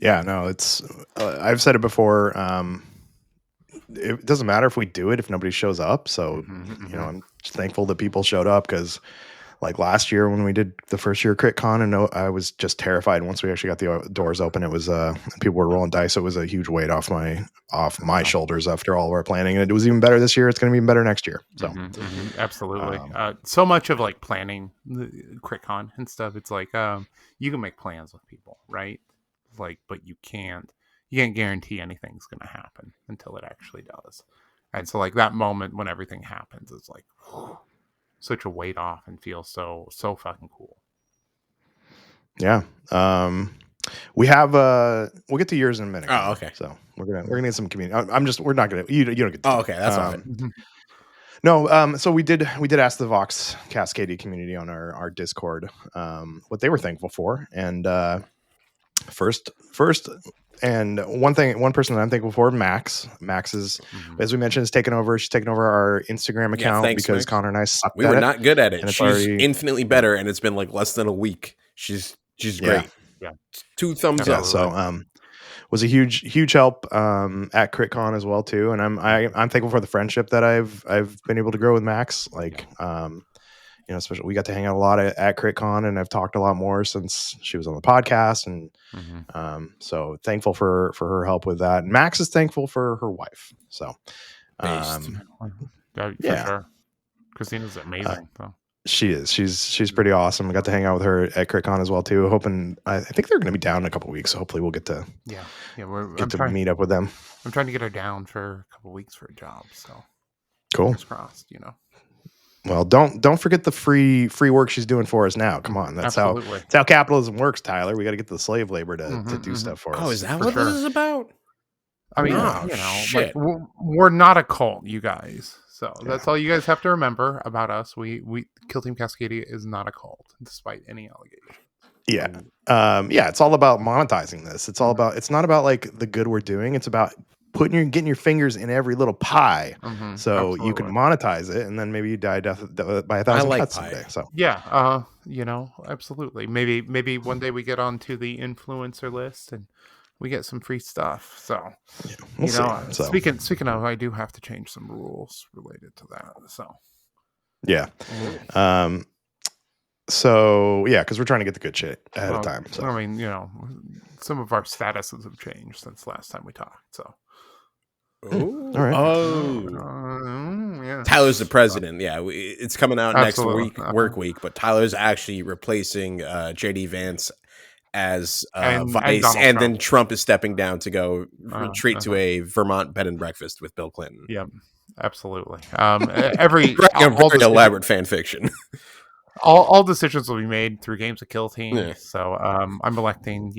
Yeah, no, it's I've said it before. It doesn't matter if we do it if nobody shows up. So I'm thankful that people showed up, because like last year when we did the first year CritCon, and I was just terrified once we actually got the doors open. It was people were rolling dice. So it was a huge weight off my shoulders after all of our planning, and it was even better this year. It's going to be even better next year. So absolutely. So much of like planning the CritCon and stuff. It's like you can make plans with people, right? Like, but you can't guarantee anything's going to happen until it actually does. And so like that moment when everything happens, it's like whew, such a weight off and feels so fucking cool. Yeah. We have we'll get to yours in a minute. Oh, okay. So we're gonna get some community. We're not gonna you don't get to okay, that's all right. No, so we did ask the Vox Cascadia community on our Discord what they were thankful for, and first and one person that I'm thankful for, Max is, as we mentioned, is taking over. She's taken over our Instagram account because Max. Connor and I sucked we at were it. not good at it. She's infinitely better, and it's been like less than a week. She's great. 2 thumbs Yeah, up. so was a huge help at CritCon as well too, and I'm thankful for the friendship that I've been able to grow with Max. Like, you know, especially we got to hang out a lot at CritCon, and I've talked a lot more since she was on the podcast, and so thankful for her help with that. And Max is thankful for her wife. So, For sure. Christina's amazing. So. She is. She's pretty awesome. I got to hang out with her at CritCon as well too. Hoping I think they're going to be down in a couple weeks. So hopefully we'll get to meet up with them. I'm trying to get her down for a couple weeks for a job. So cool. Fingers crossed. You know. Well, don't forget the free work she's doing for us now. Come on, that's how capitalism works, Tyler. We got to get the slave labor to do stuff for us. Oh, is that what this is about? I mean, like we're not a cult, you guys. So that's all you guys have to remember about us. We Kill Team Cascadia is not a cult, despite any allegations. Yeah. It's all about monetizing this. It's all about. It's not about like the good we're doing. It's about getting your fingers in every little pie, so you can monetize it, and then maybe you die by 1,000 cuts someday. So absolutely. Maybe one day we get onto the influencer list and we get some free stuff. So we'll see. Speaking of, I do have to change some rules related to that. So because we're trying to get the good shit ahead of time. So I mean, some of our statuses have changed since last time we talked. So. All right. Tyler's the president. Yeah, it's coming out next week, work week. But Tyler's actually replacing JD Vance as vice, and then Trump is stepping down to go retreat to a Vermont bed and breakfast with Bill Clinton. Yep, absolutely. Very elaborate fan fiction. All decisions will be made through Games of Kill Team. Yeah. So I'm electing,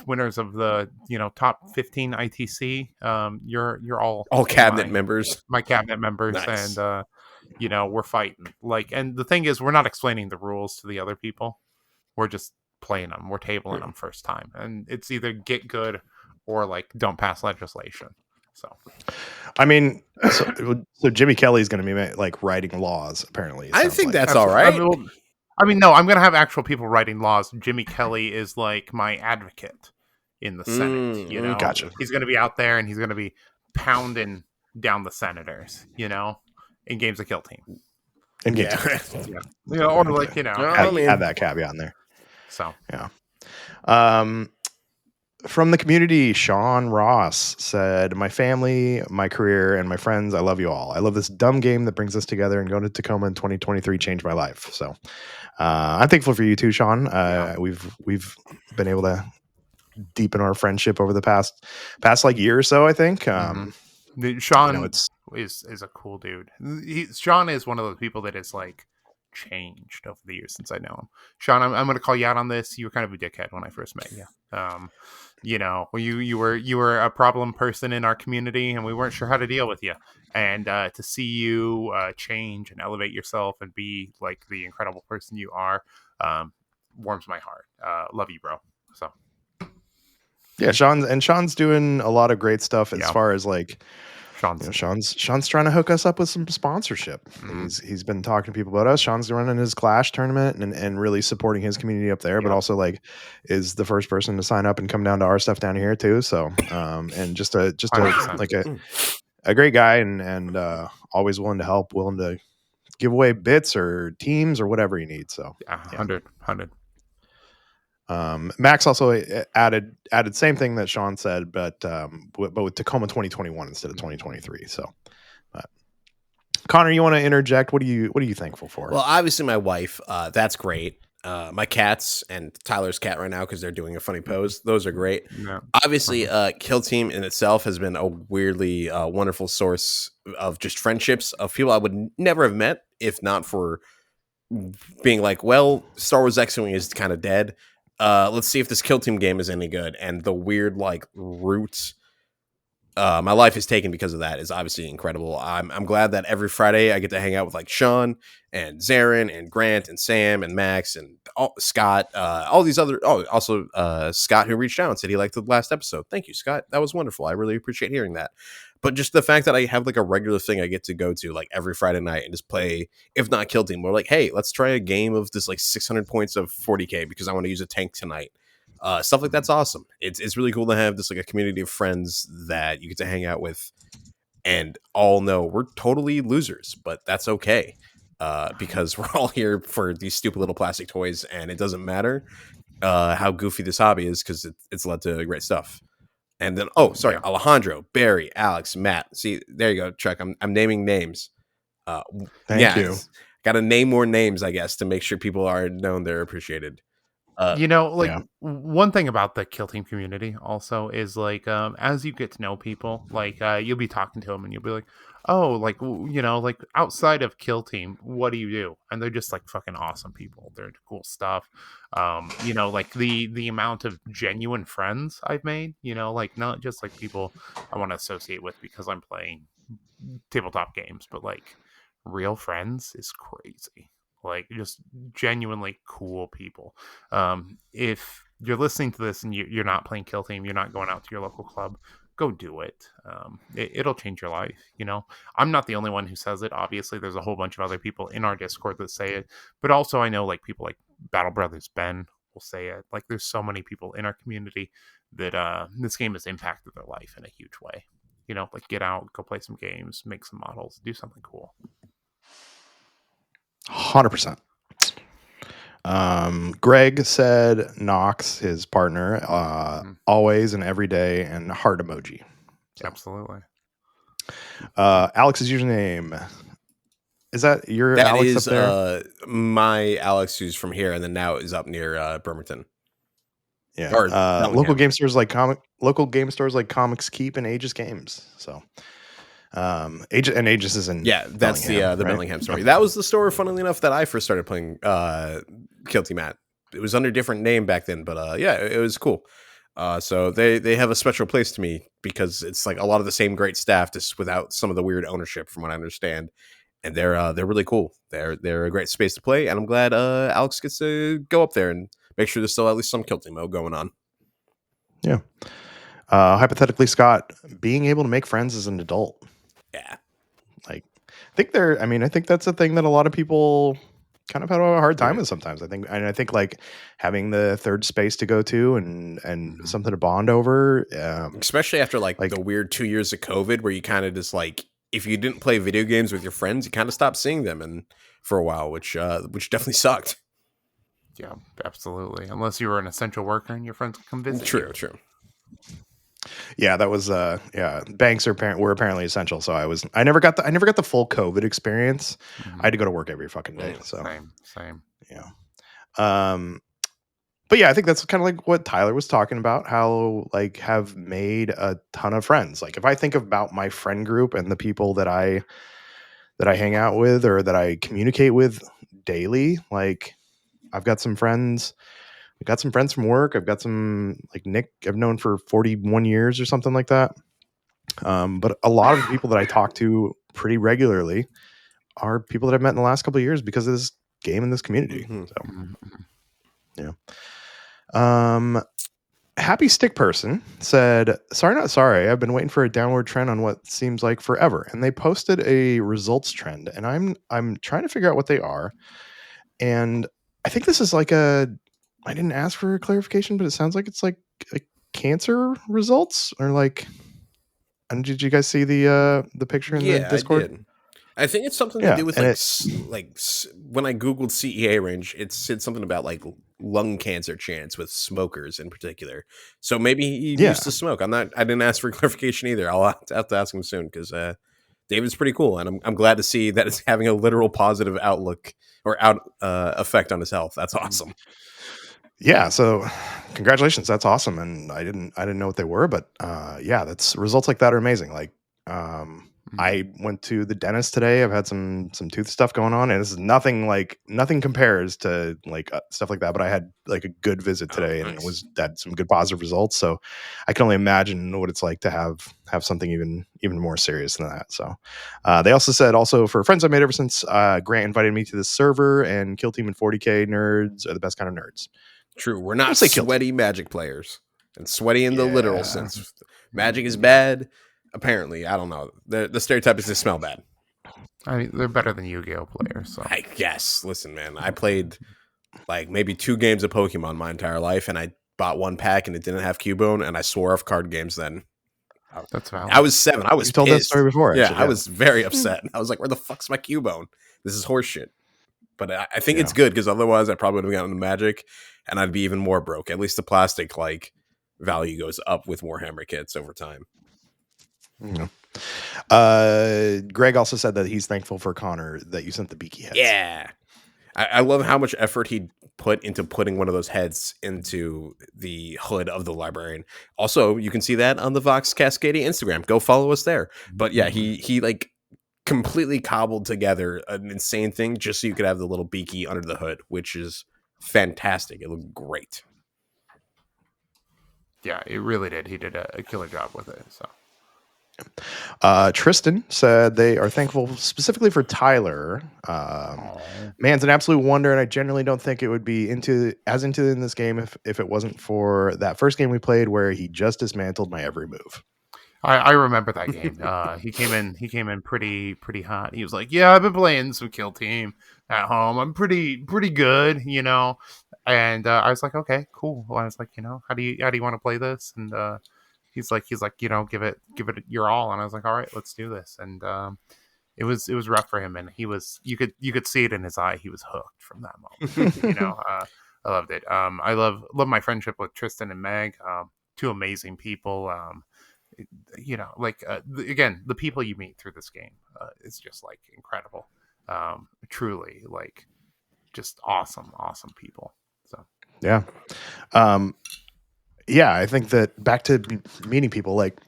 winners of the top 15 ITC. You're all cabinet members. My cabinet members, nice. And we're fighting. And the thing is, we're not explaining the rules to the other people. We're just playing them. We're tabling them first time, and it's either get good or don't pass legislation. So, I mean, so Jimmy Kelly's going to be writing laws. Apparently, I think that's all right. I mean, no, I'm going to have actual people writing laws. Jimmy Kelly is my advocate in the Senate. Gotcha. He's going to be out there and he's going to be pounding down the senators. In Games of Kill Team. Add that caveat in there. So from the community, Sean Ross said, "My family, my career, and my friends, I love you all. I love this dumb game that brings us together, and going to Tacoma in 2023 changed my life." So I'm thankful for you too, Sean. We've been able to deepen our friendship over the past year or so, I think. Sean is a cool dude. Sean is one of those people that is changed over the years since I know him. Sean, I'm going to call you out on this. You were kind of a dickhead when I first met you. You were a problem person in our community, and we weren't sure how to deal with you. And to see you change and elevate yourself and be the incredible person you are, warms my heart. Love you, bro. So yeah, Sean's doing a lot of great stuff as far as Sean's trying to hook us up with some sponsorship. He's been talking to people about us. Sean's running his Clash tournament and really supporting his community up there, but also is the first person to sign up and come down to our stuff down here too. So and just a great guy and always willing to help, willing to give away bits or teams or whatever you need. So 100. Max also added same thing that Sean said, but with Tacoma 2021 instead of 2023. So, Connor, you want to interject? What are you thankful for? Well, obviously my wife. That's great. My cats and Tyler's cat right now because they're doing a funny pose. Those are great. Yeah. Obviously, Kill Team in itself has been a weirdly wonderful source of just friendships of people I would never have met if not for being Star Wars X-Wing is kind of dead. Let's see if this Kill Team game is any good. And the weird roots my life is taken because of that is obviously incredible. I'm glad that every Friday I get to hang out with Sean and Zarin and Grant and Sam and Max and Scott, all these other. Oh, also Scott who reached out and said he liked the last episode. Thank you, Scott. That was wonderful. I really appreciate hearing that. But just the fact that I have a regular thing I get to go to every Friday night and just play, if not Kill Team, we're hey, let's try a game of this 600 points of 40k because I want to use a tank tonight. Stuff like that's awesome. It's really cool to have just like a community of friends that you get to hang out with, and all know we're totally losers, but that's okay. Because we're all here for these stupid little plastic toys, and it doesn't matter how goofy this hobby is because it's led to great stuff. And then, Alejandro, Barry, Alex, Matt. See, there you go, Chuck. I'm naming names. Thank you. Got to name more names, I guess, to make sure people are known they're appreciated. One thing about the Kill Team community also is like, as you get to know people, like you'll be talking to them and you'll be like, oh, like, like outside of Kill Team, what do you do? And they're just like fucking awesome people. They're into cool stuff. Like the amount of genuine friends I've made, like not just like people I want to associate with because I'm playing tabletop games, but like real friends is crazy. Like just genuinely cool people. If you're listening to this and you're not playing Kill Team, you're not going out to your local club, go do it. It'll change your life. I'm not the only one who says it. Obviously, there's a whole bunch of other people in our Discord that say it, but also I know like people like Battle Brothers Ben will say it. Like there's so many people in our community that this game has impacted their life in a huge way. Like get out, go play some games, make some models, do something cool. 100%. Greg said Knox, his partner, always and every day, and heart emoji. So. Absolutely. Alex's username. Is that your that Alex is, up there? My Alex, who's from here and then now is up near Bremerton. Yeah. Local game stores like Comics Keep and Aegis Games. So Aegis is in that's Bellingham, the right? Bellingham story. That was the store, funnily enough, that I first started playing Kill Team at. It was under a different name back then, but it was cool. So they have a special place to me because it's like a lot of the same great staff, just without some of the weird ownership, from what I understand. And they're really cool. They're a great space to play, and I'm glad Alex gets to go up there and make sure there's still at least some Kill Team mode going on. Yeah. Hypothetically, Scott, being able to make friends as an adult. Yeah. Like, I think that's a thing that a lot of people kind of have a hard time with sometimes. I think like having the third space to go to and something to bond over. Especially after like the weird 2 years of COVID where you kind of just like, if you didn't play video games with your friends, you kind of stopped seeing them and for a while, which definitely sucked. Yeah, absolutely. Unless you were an essential worker and your friends could come visit. True. Yeah, that was banks were apparently essential. So I never got the full COVID experience. I had to go to work every fucking day. So same. Yeah. But yeah, I think that's kind of like what Tyler was talking about, how like have made a ton of friends. Like if I think about my friend group and the people that I hang out with or that I communicate with daily, like I've got some friends. I've got some friends from work. I've got some like Nick I've known for 41 years or something like that. But a lot of the people that I talk to pretty regularly are people that I've met in the last couple of years because of this game and this community. So, yeah. Happy Stick Person said, "Sorry, not sorry. I've been waiting for a downward trend on what seems like forever." And they posted a results trend, and I'm trying to figure out what they are. And I think this is like I didn't ask for clarification, but it sounds like it's like a cancer results or like. And did you guys see the picture in the Discord? I did. I think it's something to do with like when I googled CEA range, it said something about like lung cancer chance with smokers in particular. So maybe he used to smoke. I didn't ask for clarification either. I'll have to ask him soon because David's pretty cool, and I'm glad to see that it's having a literal positive outlook or effect on his health. That's awesome. Yeah, so congratulations. That's awesome. And I didn't know what they were, but that's results like that are amazing. Like I went to the dentist today. I've had some tooth stuff going on, and this is nothing compares to like stuff like that, but I had like a good visit today and had some good positive results. So I can only imagine what it's like to have something even more serious than that. So they also said for friends I made ever since Grant invited me to this server, and Kill Team and 40K nerds are the best kind of nerds. True. We're not sweaty Magic players, and sweaty in the literal sense. Magic is bad. Apparently, I don't know. The stereotype is they smell bad. I mean, they're better than Yu-Gi-Oh players. So I guess. Listen, man, I played like maybe 2 games of Pokemon my entire life, and I bought one pack and it didn't have Cubone, and I swore off card games then. That's valid. I was 7. I was You told pissed. that story before. Yeah, Actually, I was very upset. I was like, where the fuck's my Cubone? This is horseshit. But I think it's good because otherwise I probably would have gotten the Magic and I'd be even more broke. At least the plastic like value goes up with Warhammer kits over time. Greg also said that he's thankful for Connor that you sent the beaky heads. Yeah. I love how much effort he put into putting one of those heads into the hood of the librarian. Also, you can see that on the Vox Cascadia Instagram. Go follow us there. But yeah, he like completely cobbled together an insane thing just so you could have the little beaky under the hood, which is fantastic. It looked great. Yeah, it really did. He did a killer job with it. So. Tristan said they are thankful specifically for Tyler. Man's an absolute wonder, and I generally don't think it would be into in this game if it wasn't for that first game we played where he just dismantled my every move. I remember that game. He came in pretty hot. He was like, "Yeah, I've been playing some Kill Team at home. I'm pretty good, you know." And I was like, "Okay, cool." Well, I was like, how do you want to play this? And he's like, give it your all. And I was like, all right, let's do this. And it was rough for him. And you could see it in his eye. He was hooked from that moment. I loved it. I love my friendship with Tristan and Meg. Two amazing people. Again, the people you meet through this game is just like incredible. Truly, like just awesome people. So yeah. Yeah, I think that back to meeting people, like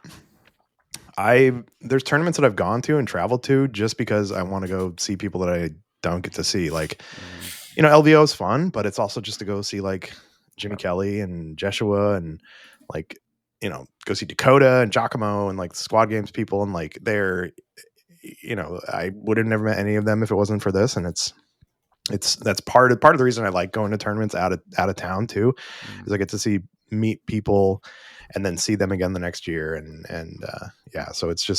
there's tournaments that I've gone to and traveled to just because I want to go see people that I don't get to see. Like, LVO is fun, but it's also just to go see like Jimmy Kelly and Jeshua and like, go see Dakota and Giacomo and like the Squad Games people. And like they're, I would have never met any of them if it wasn't for this. And that's part of the reason I like going to tournaments out of town too, is I get to meet people and then see them again the next year. And so it's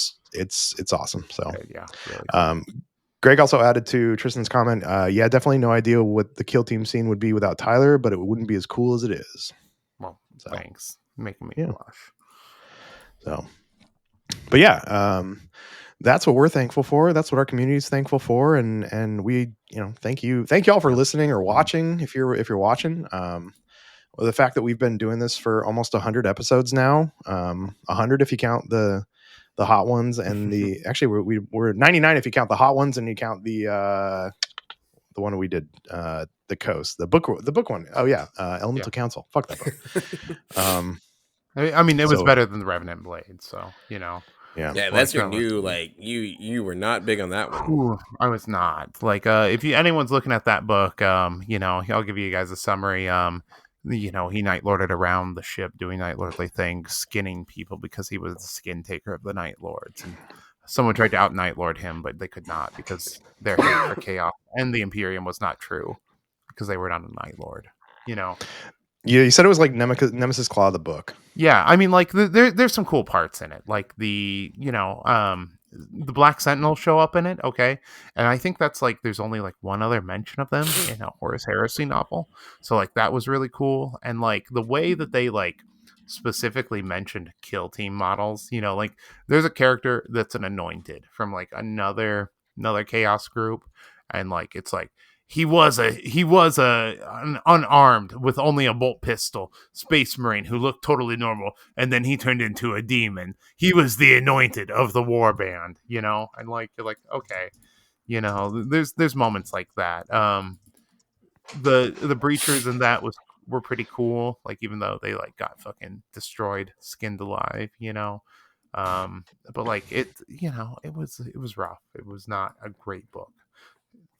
awesome. So yeah. Really Greg also added to Tristan's comment. Definitely no idea what the Kill Team scene would be without Tyler, but it wouldn't be as cool as it is. Well, thanks. Making me blush. So, but yeah, that's what we're thankful for. That's what our community is thankful for. And we, thank you all for listening or watching. If you're watching, the fact that we've been doing this for almost 100 episodes now, 100 if you count the hot ones, and actually we're 99 if you count the hot ones and you count the one we did, the Coast, the book one. Oh yeah, Elemental Council. Fuck that book. I mean, it was better than the Revenant Blade, so Yeah, that's your new like you were not big on that one. Ooh, I was not. Like if anyone's looking at that book, I'll give you guys a summary. He Night Lorded around the ship doing Night Lordly things, skinning people because he was the skin taker of the Night Lords. And someone tried to out Night Lord him, but they could not because their hate for chaos and the Imperium was not true because they were not a Night Lord. Yeah, you said it was like Nemesis Claw, the book. Yeah, I mean, like there's some cool parts in it, like the Black Sentinel show up in it, okay, and I think that's like there's only like one other mention of them in a Horus Heresy novel, so like that was really cool, and like the way that they like specifically mentioned Kill Team models, like there's a character that's an anointed from like another Chaos group, and like it's like. He was an unarmed with only a bolt pistol Space Marine who looked totally normal, and then he turned into a demon. He was the anointed of the war band, and like you're like, okay, there's moments like that. The breachers in that were pretty cool, like even though they like got fucking destroyed, skinned alive, but like it was rough. It was not a great book.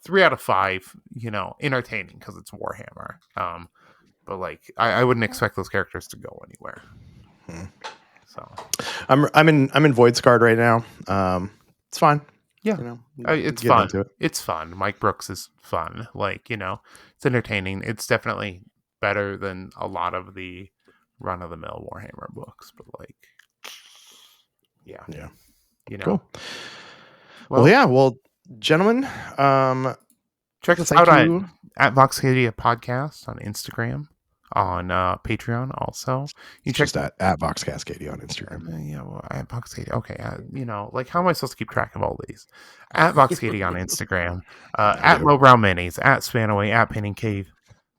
3 out of 5, entertaining because it's Warhammer. But like, I wouldn't expect those characters to go anywhere. So, I'm in Void Scarred right now. It's fine. Yeah, it's fun. It's fun. Mike Brooks is fun. Like it's entertaining. It's definitely better than a lot of the run-of-the-mill Warhammer books. But like, yeah. Cool. Well, gentlemen, check us out at Vox Cascadia Podcast on Instagram. on Patreon. Also, you It's check just at Vox Cascadia on Instagram. yeah, well, at Vox Katie. Okay, like how am I supposed to keep track of all these? At Vox Katie on Instagram, at Lowbrow Minis, at Spanaway, at Painting Cave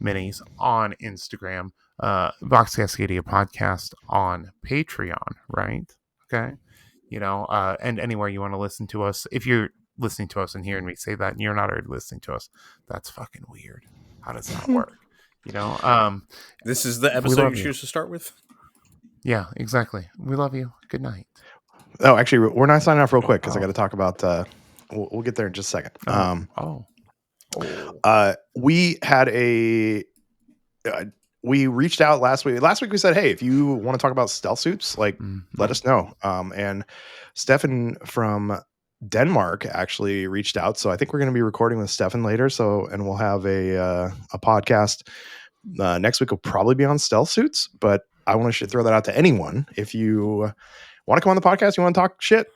Minis on Instagram, Vox Cascadia podcast on Patreon, right? Okay, and anywhere you want to listen to us. If you're listening to us and hearing me say that, and you're not already listening to us, that's fucking weird. How does that work? This is the episode you choose to start with. Yeah, exactly. We love you. Good night. Oh, actually, we're not signing off real quick because I got to talk about. We'll get there in just a second. We had we reached out last week. Last week we said, hey, if you want to talk about stealth suits, let us know. And Stefan from Denmark actually reached out, so I think we're going to be recording with Stefan later. And we'll have a podcast next week. Will probably be on stealth suits, but I want to throw that out to anyone. If you want to come on the podcast, you want to talk shit,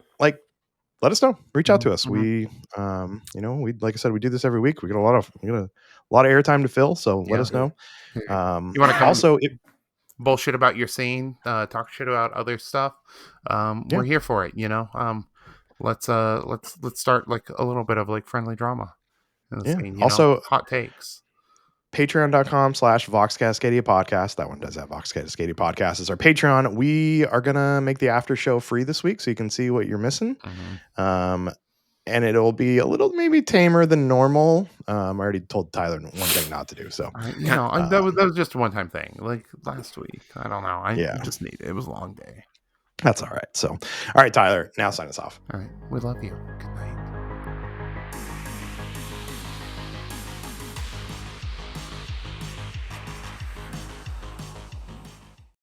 let us know. Reach out to us. We, like I said, we do this every week. We get a lot of airtime to fill. So let us know. You want to come also bullshit about your scene, talk shit about other stuff. We're here for it. Let's start like a little bit of like friendly drama. In the scene, also hot takes. Patreon.com/Vox Cascadia podcast. That one does have Vox Cascadia podcast as our Patreon. We are gonna make the after show free this week, so you can see what you're missing. And it'll be a little maybe tamer than normal. I already told Tyler one thing not to do. So that was just a one-time thing. Like last week, I don't know. Just needed it was a long day. That's all right. So, all right, Tyler. Now sign us off. All right, we love you. Good night.